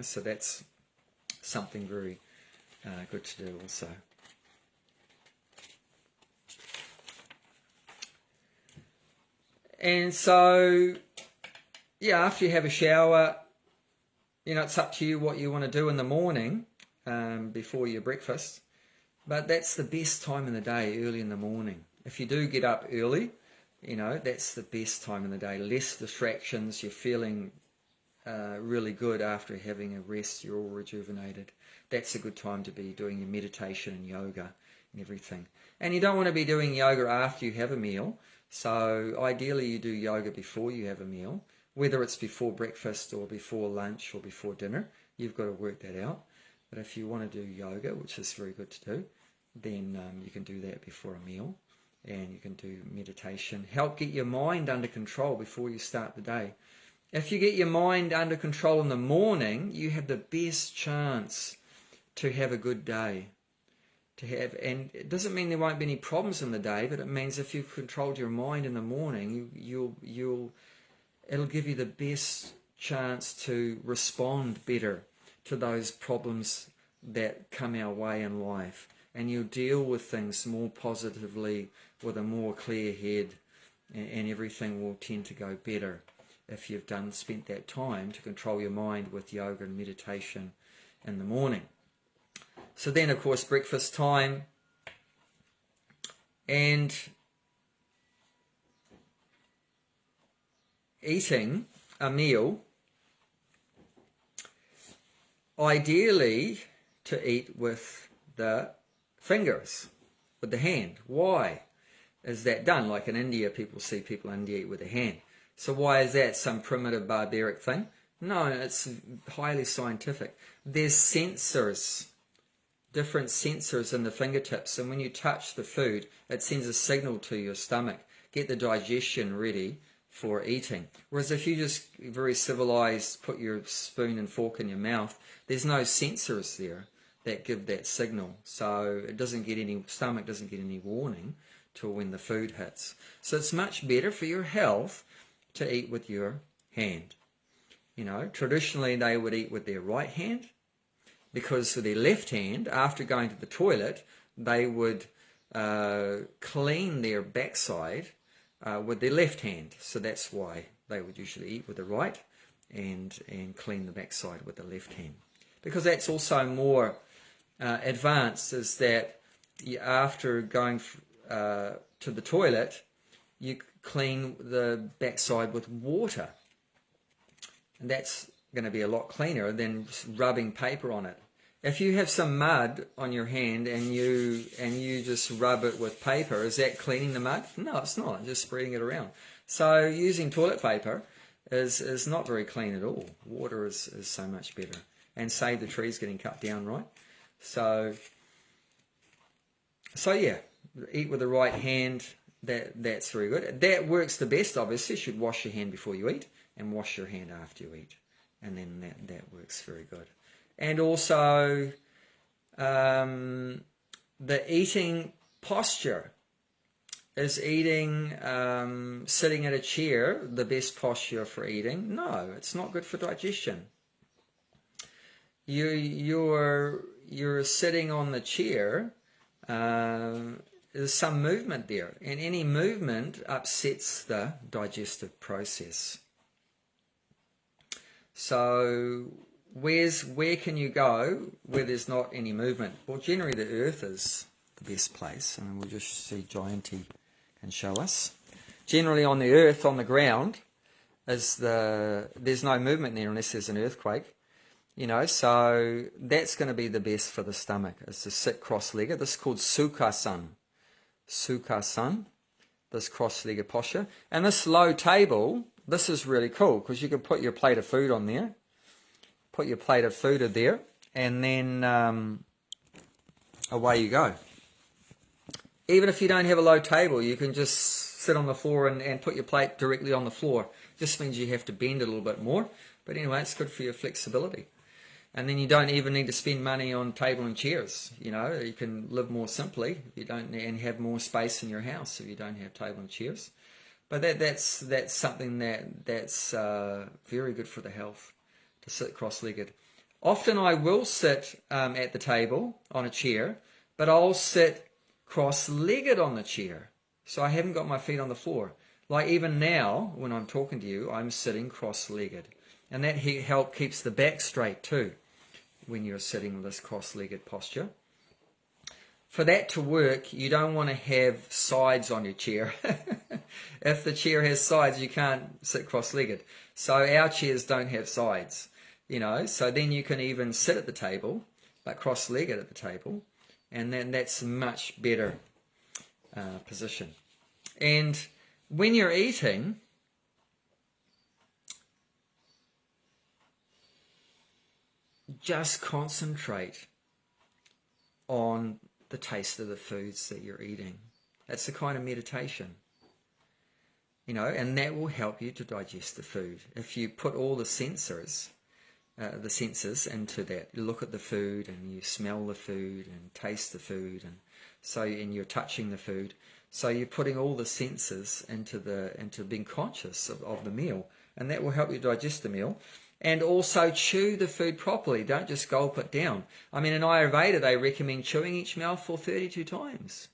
So that's something very good to do also. And so, after you have a shower, it's up to you what you want to do in the morning before your breakfast. But that's the best time in the day, early in the morning. If you do get up early, that's the best time in the day. Less distractions, you're feeling really good after having a rest, you're all rejuvenated. That's a good time to be doing your meditation and yoga and everything. And you don't want to be doing yoga after you have a meal. So ideally you do yoga before you have a meal, whether it's before breakfast or before lunch or before dinner. You've got to work that out. But if you want to do yoga, which is very good to do, then you can do that before a meal, and you can do meditation. Help get your mind under control before you start the day. If you get your mind under control in the morning, you have the best chance to have a good day. And it doesn't mean there won't be any problems in the day, but it means if you've controlled your mind in the morning, it'll give you the best chance to respond better to those problems that come our way in life. And you'll deal with things more positively with a more clear head, and everything will tend to go better if you've spent that time to control your mind with yoga and meditation in the morning. So then, of course, breakfast time, and eating a meal, ideally to eat with the fingers, with the hand. Why is that done? Like in India, people see people in India eat with the hand. So why is that some primitive barbaric thing? No, it's highly scientific. There's sensors, different sensors in the fingertips, and when you touch the food, it sends a signal to your stomach, get the digestion ready for eating. Whereas if you just very civilized put your spoon and fork in your mouth, there's no sensors there that give that signal, so it doesn't get any, stomach doesn't get any warning till when the food hits. So it's much better for your health to eat with your hand. Traditionally they would eat with their right hand, because with their left hand, after going to the toilet, they would clean their backside with their left hand. So that's why they would usually eat with the right and clean the backside with the left hand. Because that's also more advanced, is that after going to the toilet, you clean the backside with water. And that's going to be a lot cleaner than rubbing paper on it. If you have some mud on your hand and you just rub it with paper, is that cleaning the mud? No, it's not. Just spreading it around. So using toilet paper is not very clean at all. Water is so much better. And save the trees getting cut down, right? So yeah, eat with the right hand. That's very good. That works the best, obviously. You should wash your hand before you eat and wash your hand after you eat. And then that works very good. And also the eating posture. Is eating sitting at a chair the best posture for eating? No, it's not good for digestion. You're sitting on the chair. There's some movement there, and any movement upsets the digestive process. So where can you go where there's not any movement? Well, generally the earth is the best place, and we'll just see Jayanti can show us. Generally on the earth, on the ground, there's no movement there unless there's an earthquake. So that's going to be the best for the stomach, is to sit cross-legged. This is called Sukhasana. Sukhasana, this cross-legged posture. And this low table, this is really cool, because you can put your plate of food on there. Put your plate of food in there, and then away you go. Even if you don't have a low table, you can just sit on the floor and put your plate directly on the floor. Just means you have to bend a little bit more. But anyway, it's good for your flexibility. And then you don't even need to spend money on table and chairs. You can live more simply and have more space in your house if you don't have table and chairs. But that's something that's very good for the health, to sit cross-legged. Often I will sit at the table on a chair, but I'll sit cross-legged on the chair, so I haven't got my feet on the floor. Like even now, when I'm talking to you, I'm sitting cross-legged. And that keeps the back straight too, when you're sitting with this cross-legged posture. For that to work, you don't want to have sides on your chair. If the chair has sides, you can't sit cross-legged. So our chairs don't have sides, so then you can even sit at the table, but cross-legged at the table, and then that's a much better position. And when you're eating, just concentrate on the taste of the foods that you're eating. That's the kind of meditation, you know, and that will help you to digest the food. If you put all the senses into that, you look at the food and you smell the food and taste the food, and you're touching the food. So you're putting all the senses into being conscious of the meal, and that will help you digest the meal. And also chew the food properly. Don't just gulp it down. I mean, in Ayurveda, they recommend chewing each mouthful 32 times.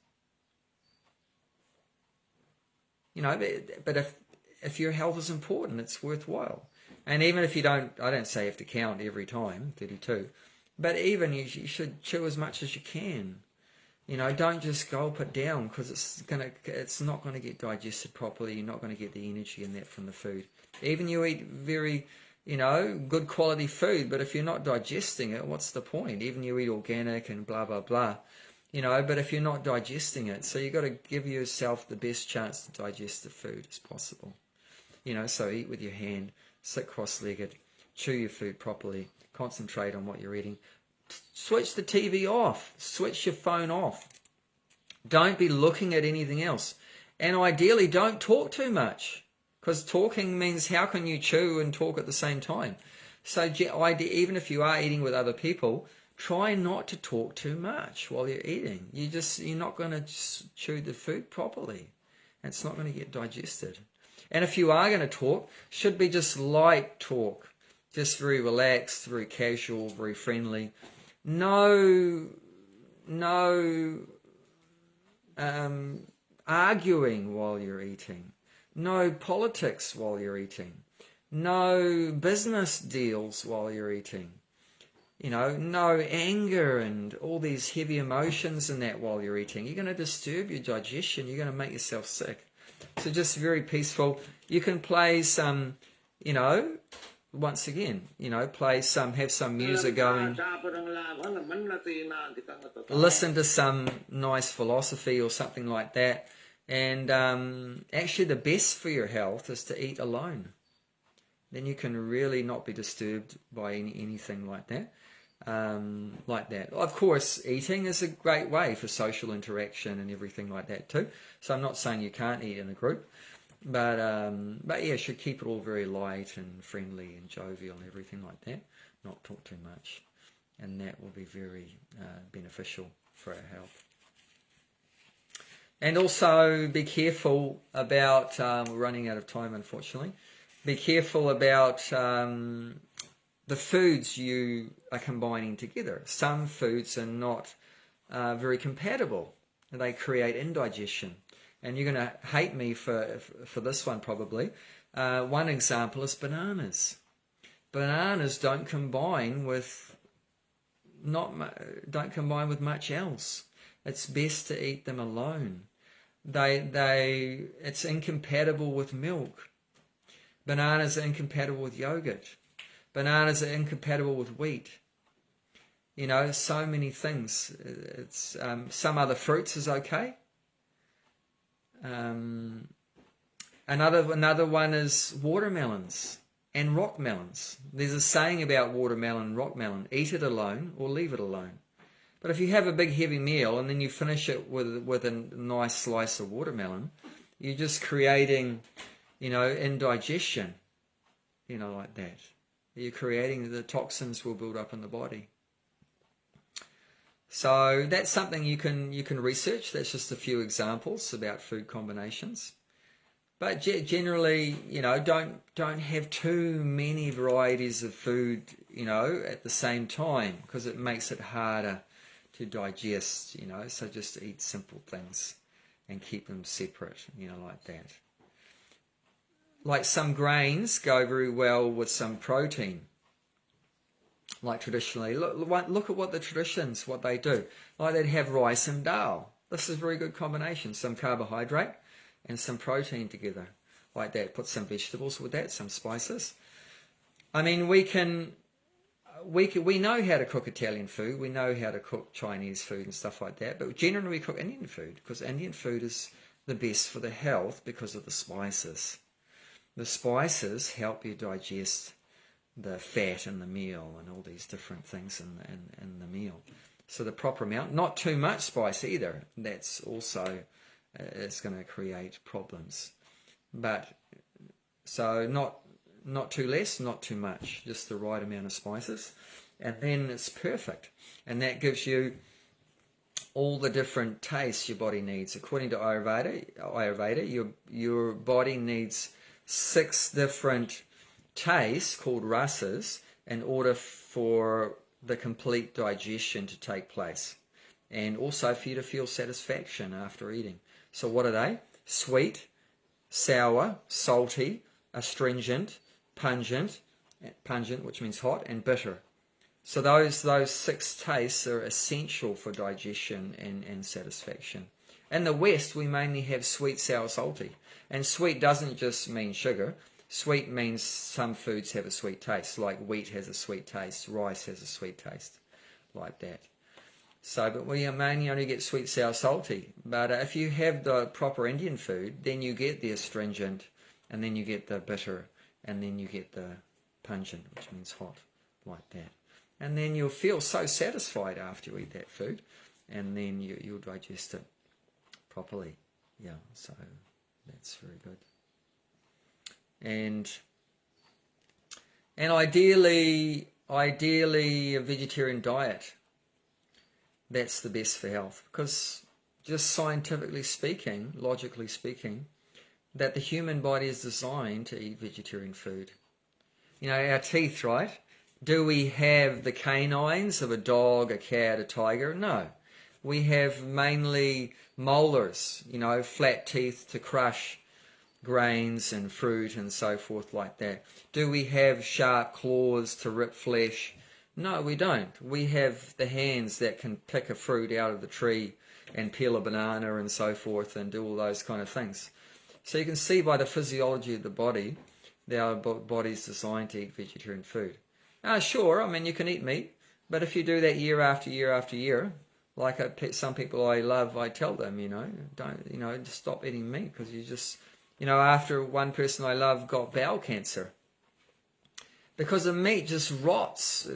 You know, but if your health is important, it's worthwhile. And even if you don't, I don't say you have to count every time, 32, but even you should chew as much as you can. You know, don't just gulp it down, because it's not going to get digested properly. You're not going to get the energy in that from the food. Even you eat very, you know, good quality food, but if you're not digesting it, what's the point? Even you eat organic and blah, blah, blah, you know, but if you're not digesting it, so you've got to give yourself the best chance to digest the food as possible. You know, so eat with your hand, sit cross-legged, chew your food properly, concentrate on what you're eating. Switch the TV off, switch your phone off. Don't be looking at anything else. And ideally, don't talk too much, because talking means how can you chew and talk at the same time? So even if you are eating with other people, try not to talk too much while you're eating. You're not going to chew the food properly. It's not going to get digested. And if you are going to talk, should be just light talk, just very relaxed, very casual, very friendly. No arguing while you're eating. No politics while you're eating. No business deals while you're eating. You know, no anger and all these heavy emotions and that while you're eating. You're going to disturb your digestion. You're going to make yourself sick. So just very peaceful. You can play some, you know, once again, you know, have some music going. Listen to some nice philosophy or something like that. And actually the best for your health is to eat alone. Then you can really not be disturbed by anything like that. Of course, eating is a great way for social interaction and everything like that too. So I'm not saying you can't eat in a group, but yeah, should keep it all very light and friendly and jovial and everything like that. Not talk too much, and that will be very beneficial for our health. And also be careful about, we're running out of time unfortunately, be careful about the foods you are combining together. Some foods are not very compatible. They create indigestion. And you're going to hate me for this one probably. One example is bananas. Bananas don't combine with much else. It's best to eat them alone. It's incompatible with milk. Bananas are incompatible with yogurt. Bananas are incompatible with wheat. You know, so many things. It's some other fruits is okay. Another one is watermelons and rock melons. There's a saying about watermelon and rock melon: eat it alone or leave it alone. But if you have a big heavy meal and then you finish it with a nice slice of watermelon, you're just creating, you know, indigestion, you know, like that. You're creating, the toxins will build up in the body. So that's something you can research. That's just a few examples about food combinations. But generally, you know, don't have too many varieties of food, you know, at the same time, because it makes it harder to digest, you know. So just eat simple things and keep them separate, you know, like that. Like some grains go very well with some protein. Like traditionally, look at what the traditions, what they do. Like they'd have rice and dal. This is a very good combination. Some carbohydrate and some protein together. Like that. Put some vegetables with that, some spices. I mean, we know how to cook Italian food. We know how to cook Chinese food and stuff like that. But generally we cook Indian food, because Indian food is the best for the health because of the spices. The spices help you digest the fat in the meal and all these different things in the meal. So the proper amount, not too much spice either. That's also it's going to create problems. But so not too less, not too much, just the right amount of spices, and then it's perfect. And that gives you all the different tastes your body needs. According to Ayurveda, your body needs 6 different tastes called rasas in order for the complete digestion to take place, and also for you to feel satisfaction after eating. So what are they? Sweet, sour, salty, astringent, pungent, which means hot, and bitter. So those 6 tastes are essential for digestion and satisfaction. In the West, we mainly have sweet, sour, salty. And sweet doesn't just mean sugar. Sweet means some foods have a sweet taste, like wheat has a sweet taste, rice has a sweet taste, like that. So, but we mainly only get sweet, sour, salty. But if you have the proper Indian food, then you get the astringent, and then you get the bitter, and then you get the pungent, which means hot, like that. And then you'll feel so satisfied after you eat that food, and then you'll digest it properly. Yeah, so that's very good. And ideally a vegetarian diet. That's the best for health, because just scientifically speaking, logically speaking, that the human body is designed to eat vegetarian food. You know, our teeth, right? Do we have the canines of a dog, a cat, a tiger? No. We have mainly molars, you know, flat teeth to crush grains and fruit and so forth like that. Do we have sharp claws to rip flesh? No, we don't. We have the hands that can pick a fruit out of the tree and peel a banana and so forth and do all those kind of things. So you can see by the physiology of the body that our body's designed to eat vegetarian food. Sure, I mean, you can eat meat, but if you do that year after year after year, like some people I love, I tell them, don't stop eating meat, because you just, after one person I love got bowel cancer, because the meat just rots.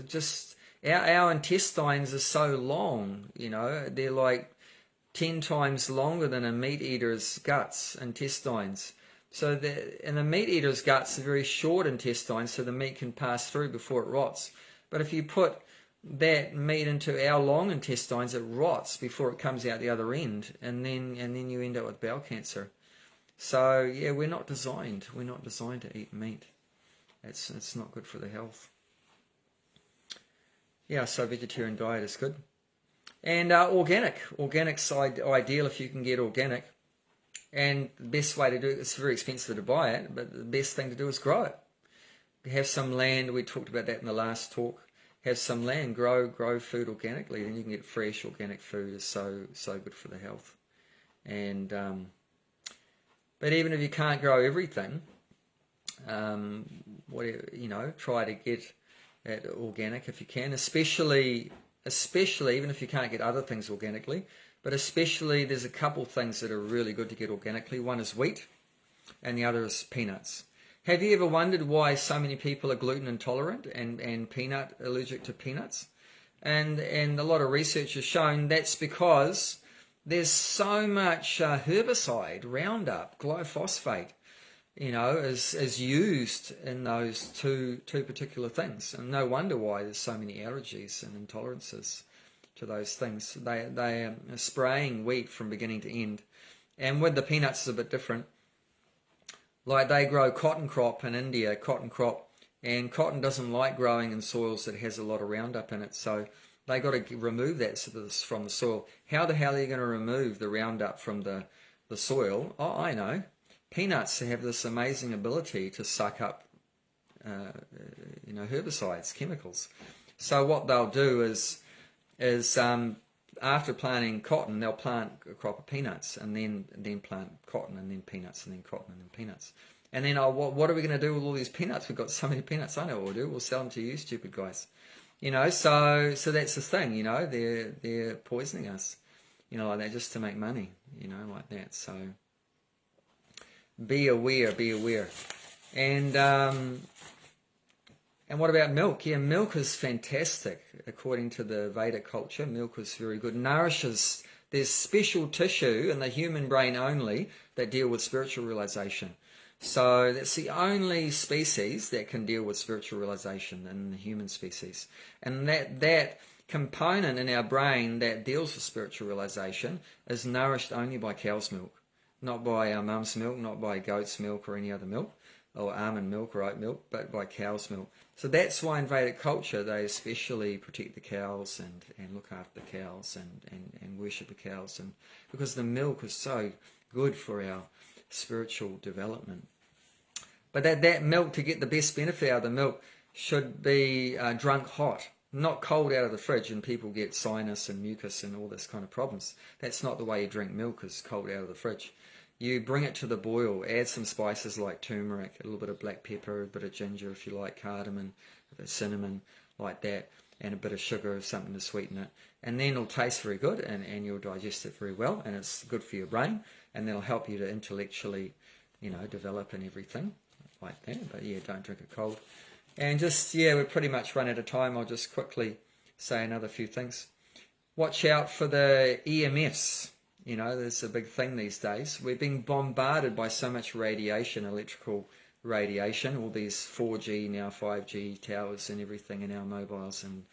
Our intestines are so long, they're like 10 times longer than a meat eater's intestines. So the meat eater's guts are very short intestines, so the meat can pass through before it rots. But if you put that meat into our long intestines, it rots before it comes out the other end, and then you end up with bowel cancer. So yeah, we're not designed to eat meat. It's not good for the health. Yeah, so vegetarian diet is good. And organic's ideal if you can get organic. And the best way to do it, it's very expensive to buy it, but the best thing to do is grow it. Have some land, we talked about that in the last talk. Have some land, grow food organically, then you can get fresh organic food. Is so good for the health. And but even if you can't grow everything, try to get it organic if you can, especially even if you can't get other things organically. But especially, there's a couple things that are really good to get organically. One is wheat, and the other is peanuts. Have you ever wondered why so many people are gluten intolerant and peanut allergic to peanuts? And a lot of research has shown that's because there's so much herbicide, Roundup, glyphosate, is used in those two particular things. And no wonder why there's so many allergies and intolerances to those things. They are spraying wheat from beginning to end. And with the peanuts, it's a bit different. Like they grow cotton crop in India, and cotton doesn't like growing in soils that has a lot of Roundup in it. So they got to remove that from the soil. How the hell are you going to remove the Roundup from the soil? Oh, I know. Peanuts have this amazing ability to suck up herbicides, chemicals. So what they'll do is after planting cotton, they'll plant a crop of peanuts, and then plant cotton, and then peanuts, and then cotton, and then peanuts. And then, what are we going to do with all these peanuts? We've got so many peanuts. I know what we'll do. We'll sell them to you, stupid guys. So that's the thing. They're poisoning us. Like that, just to make money. Like that. So be aware. And And what about milk? Yeah, milk is fantastic. According to the Vedic culture, milk is very good. Nourishes. There's special tissue in the human brain only that deal with spiritual realization. So that's the only species that can deal with spiritual realization in the human species. And that component in our brain that deals with spiritual realization is nourished only by cow's milk. Not by our mum's milk, not by goat's milk or any other milk, or almond milk or oat milk, but by cow's milk. So that's why in Vedic culture they especially protect the cows and look after the cows and worship the cows, and because the milk is so good for our spiritual development. But that milk, to get the best benefit out of the milk, should be drunk hot, not cold out of the fridge, and people get sinus and mucus and all this kind of problems. That's not the way you drink milk, is cold out of the fridge. You bring it to the boil, add some spices like turmeric, a little bit of black pepper, a bit of ginger if you like, cardamom, a bit of cinnamon, like that, and a bit of sugar or something to sweeten it. And then it'll taste very good, and you'll digest it very well, and it's good for your brain, and that'll help you to intellectually, develop and everything like that. But yeah, don't drink it cold. And just, we're pretty much run out of time. I'll just quickly say another few things. Watch out for the EMFs. There's a big thing these days. We're being bombarded by so much radiation, electrical radiation, all these 4G, now 5G towers and everything in our mobiles and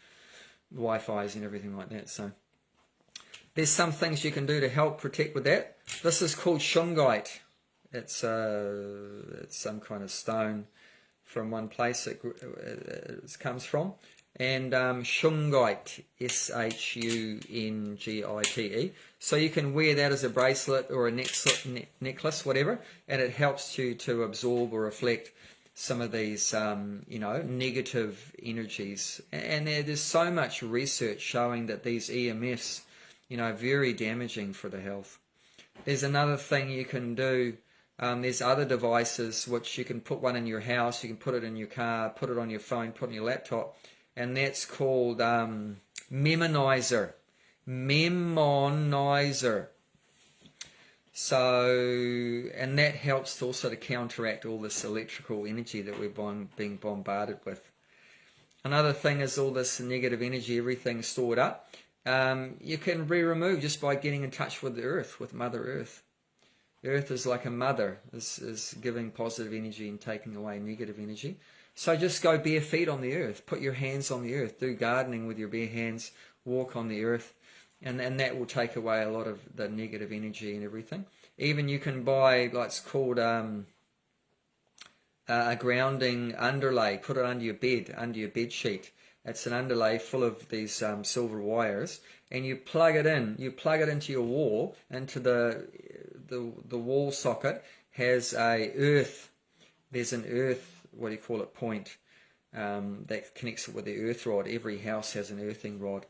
Wi-Fi's and everything like that. So there's some things you can do to help protect with that. This is called shungite. It's some kind of stone from one place it comes from. And shungite, shungite. So you can wear that as a bracelet or a necklace, whatever, and it helps you to absorb or reflect some of these, negative energies. And there's so much research showing that these EMFs, very damaging for the health. There's another thing you can do. There's other devices which you can put one in your house, you can put it in your car, put it on your phone, put it on your laptop, and that's called Memonizer. So, and that helps also to counteract all this electrical energy that we're being bombarded with. Another thing is all this negative energy, everything stored up. You can be removed just by getting in touch with the earth, with Mother Earth. Earth is like a mother, is giving positive energy and taking away negative energy. So just go bare feet on the earth. Put your hands on the earth. Do gardening with your bare hands. Walk on the earth. And that will take away a lot of the negative energy and everything. Even you can buy, it's called a grounding underlay. Put it under your bed sheet. It's an underlay full of these silver wires. And you plug it in. You plug it into your wall, into the wall socket has there's an earth, point that connects it with the earth rod. Every house has an earthing rod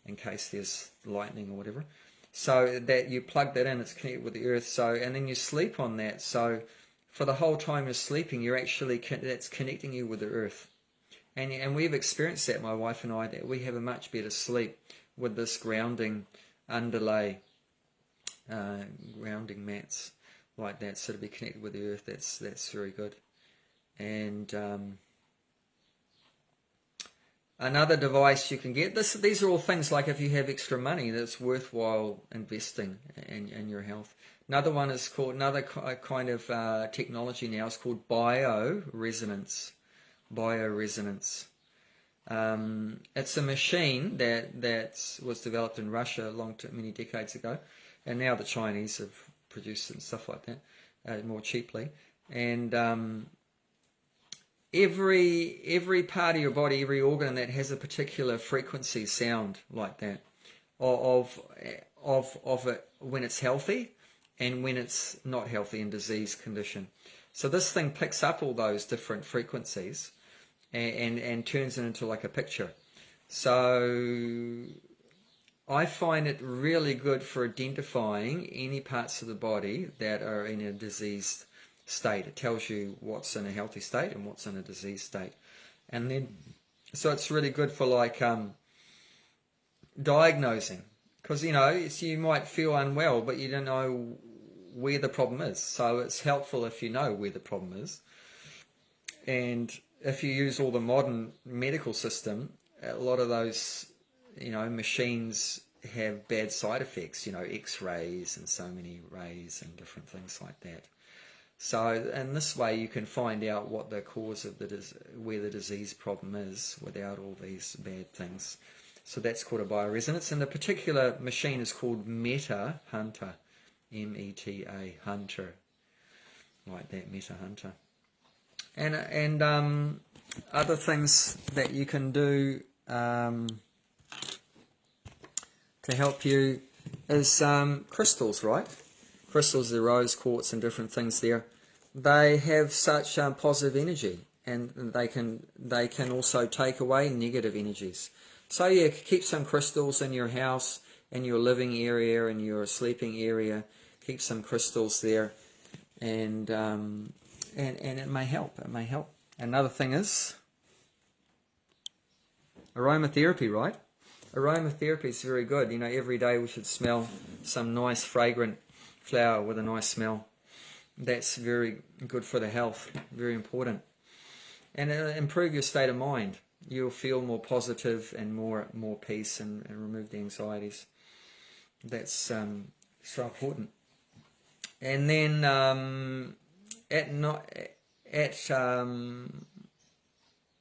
in case there's lightning or whatever. So that you plug that in, it's connected with the earth. So, and then you sleep on that. So for the whole time you're sleeping, that's connecting you with the earth. And we've experienced that, my wife and I, that we have a much better sleep with this grounding underlay, grounding mats like that, so to be connected with the earth, that's very good. And another device you can get, these are all things like if you have extra money that's worthwhile investing in your health. Another one is called, another kind of technology now is called bioresonance. It's a machine that was developed in Russia many decades ago, and now the Chinese have produced it and stuff like that more cheaply. And every part of your body, every organ that has a particular frequency sound like that of it when it's healthy and when it's not healthy in disease condition. So this thing picks up all those different frequencies and turns it into like a picture. So I find it really good for identifying any parts of the body that are in a diseased state. It tells you what's in a healthy state and what's in a diseased state. And then, so it's really good for diagnosing. Because, you might feel unwell, but you don't know where the problem is. So it's helpful if you know where the problem is. And if you use all the modern medical system, a lot of those, machines have bad side effects, X-rays and so many rays and different things like that. So in this way you can find out what the cause of where the disease problem is without all these bad things. So that's called a bioresonance, and the particular machine is called Meta Hunter, M-E-T-A, Hunter, like that, Meta Hunter. And other things that you can do to help you is crystals, right? Crystals, the rose quartz and different things there, they have such positive energy, and they can also take away negative energies. So yeah, keep some crystals in your house, in your living area, in your sleeping area. Keep some crystals there, and it may help. It may help. Another thing is aromatherapy, right? Aromatherapy is very good. Every day we should smell some nice fragrant flower with a nice smell. That's very good for the health, very important. And it'll improve your state of mind. You'll feel more positive and more peace, and remove the anxieties. That's so important. And then at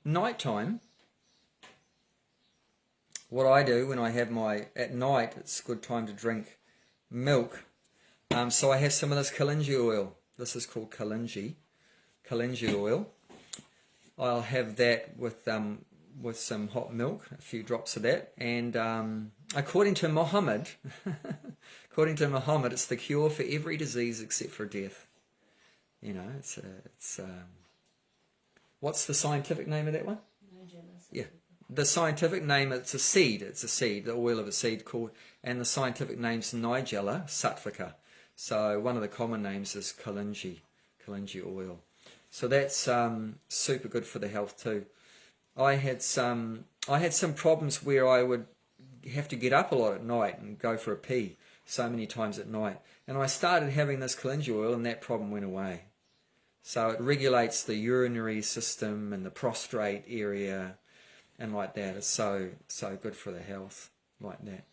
night time, what I do when I have at night, it's a good time to drink milk. So I have some of this kalinji oil. This is called kalinji oil. I'll have that with some hot milk, a few drops of that. And according to Muhammad, it's the cure for every disease except for death. What's the scientific name of that one? Yeah. The scientific name, it's a seed, the oil of a seed called, and the scientific name's Nigella sattvica. So one of the common names is kalinji oil. So that's super good for the health too. I had some problems where I would have to get up a lot at night and go for a pee so many times at night. And I started having this kalinji oil, and that problem went away. So it regulates the urinary system and the prostate area, and like that. It's so good for the health, like that.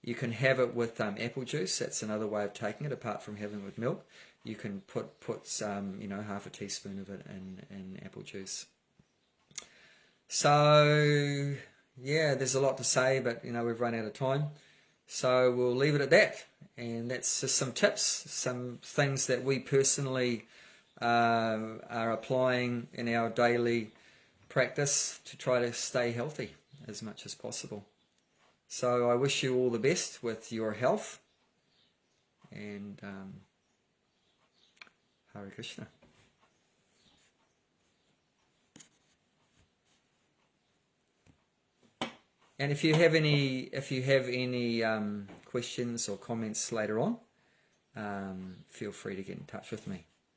You can have it with apple juice. That's another way of taking it, apart from having it with milk. You can put some, half a teaspoon of it in apple juice. So, yeah, there's a lot to say, but, we've run out of time. So we'll leave it at that. And that's just some tips, some things that we personally are applying in our daily practice to try to stay healthy as much as possible. So I wish you all the best with your health, and Hare Krishna. And if you have any questions or comments later on, feel free to get in touch with me.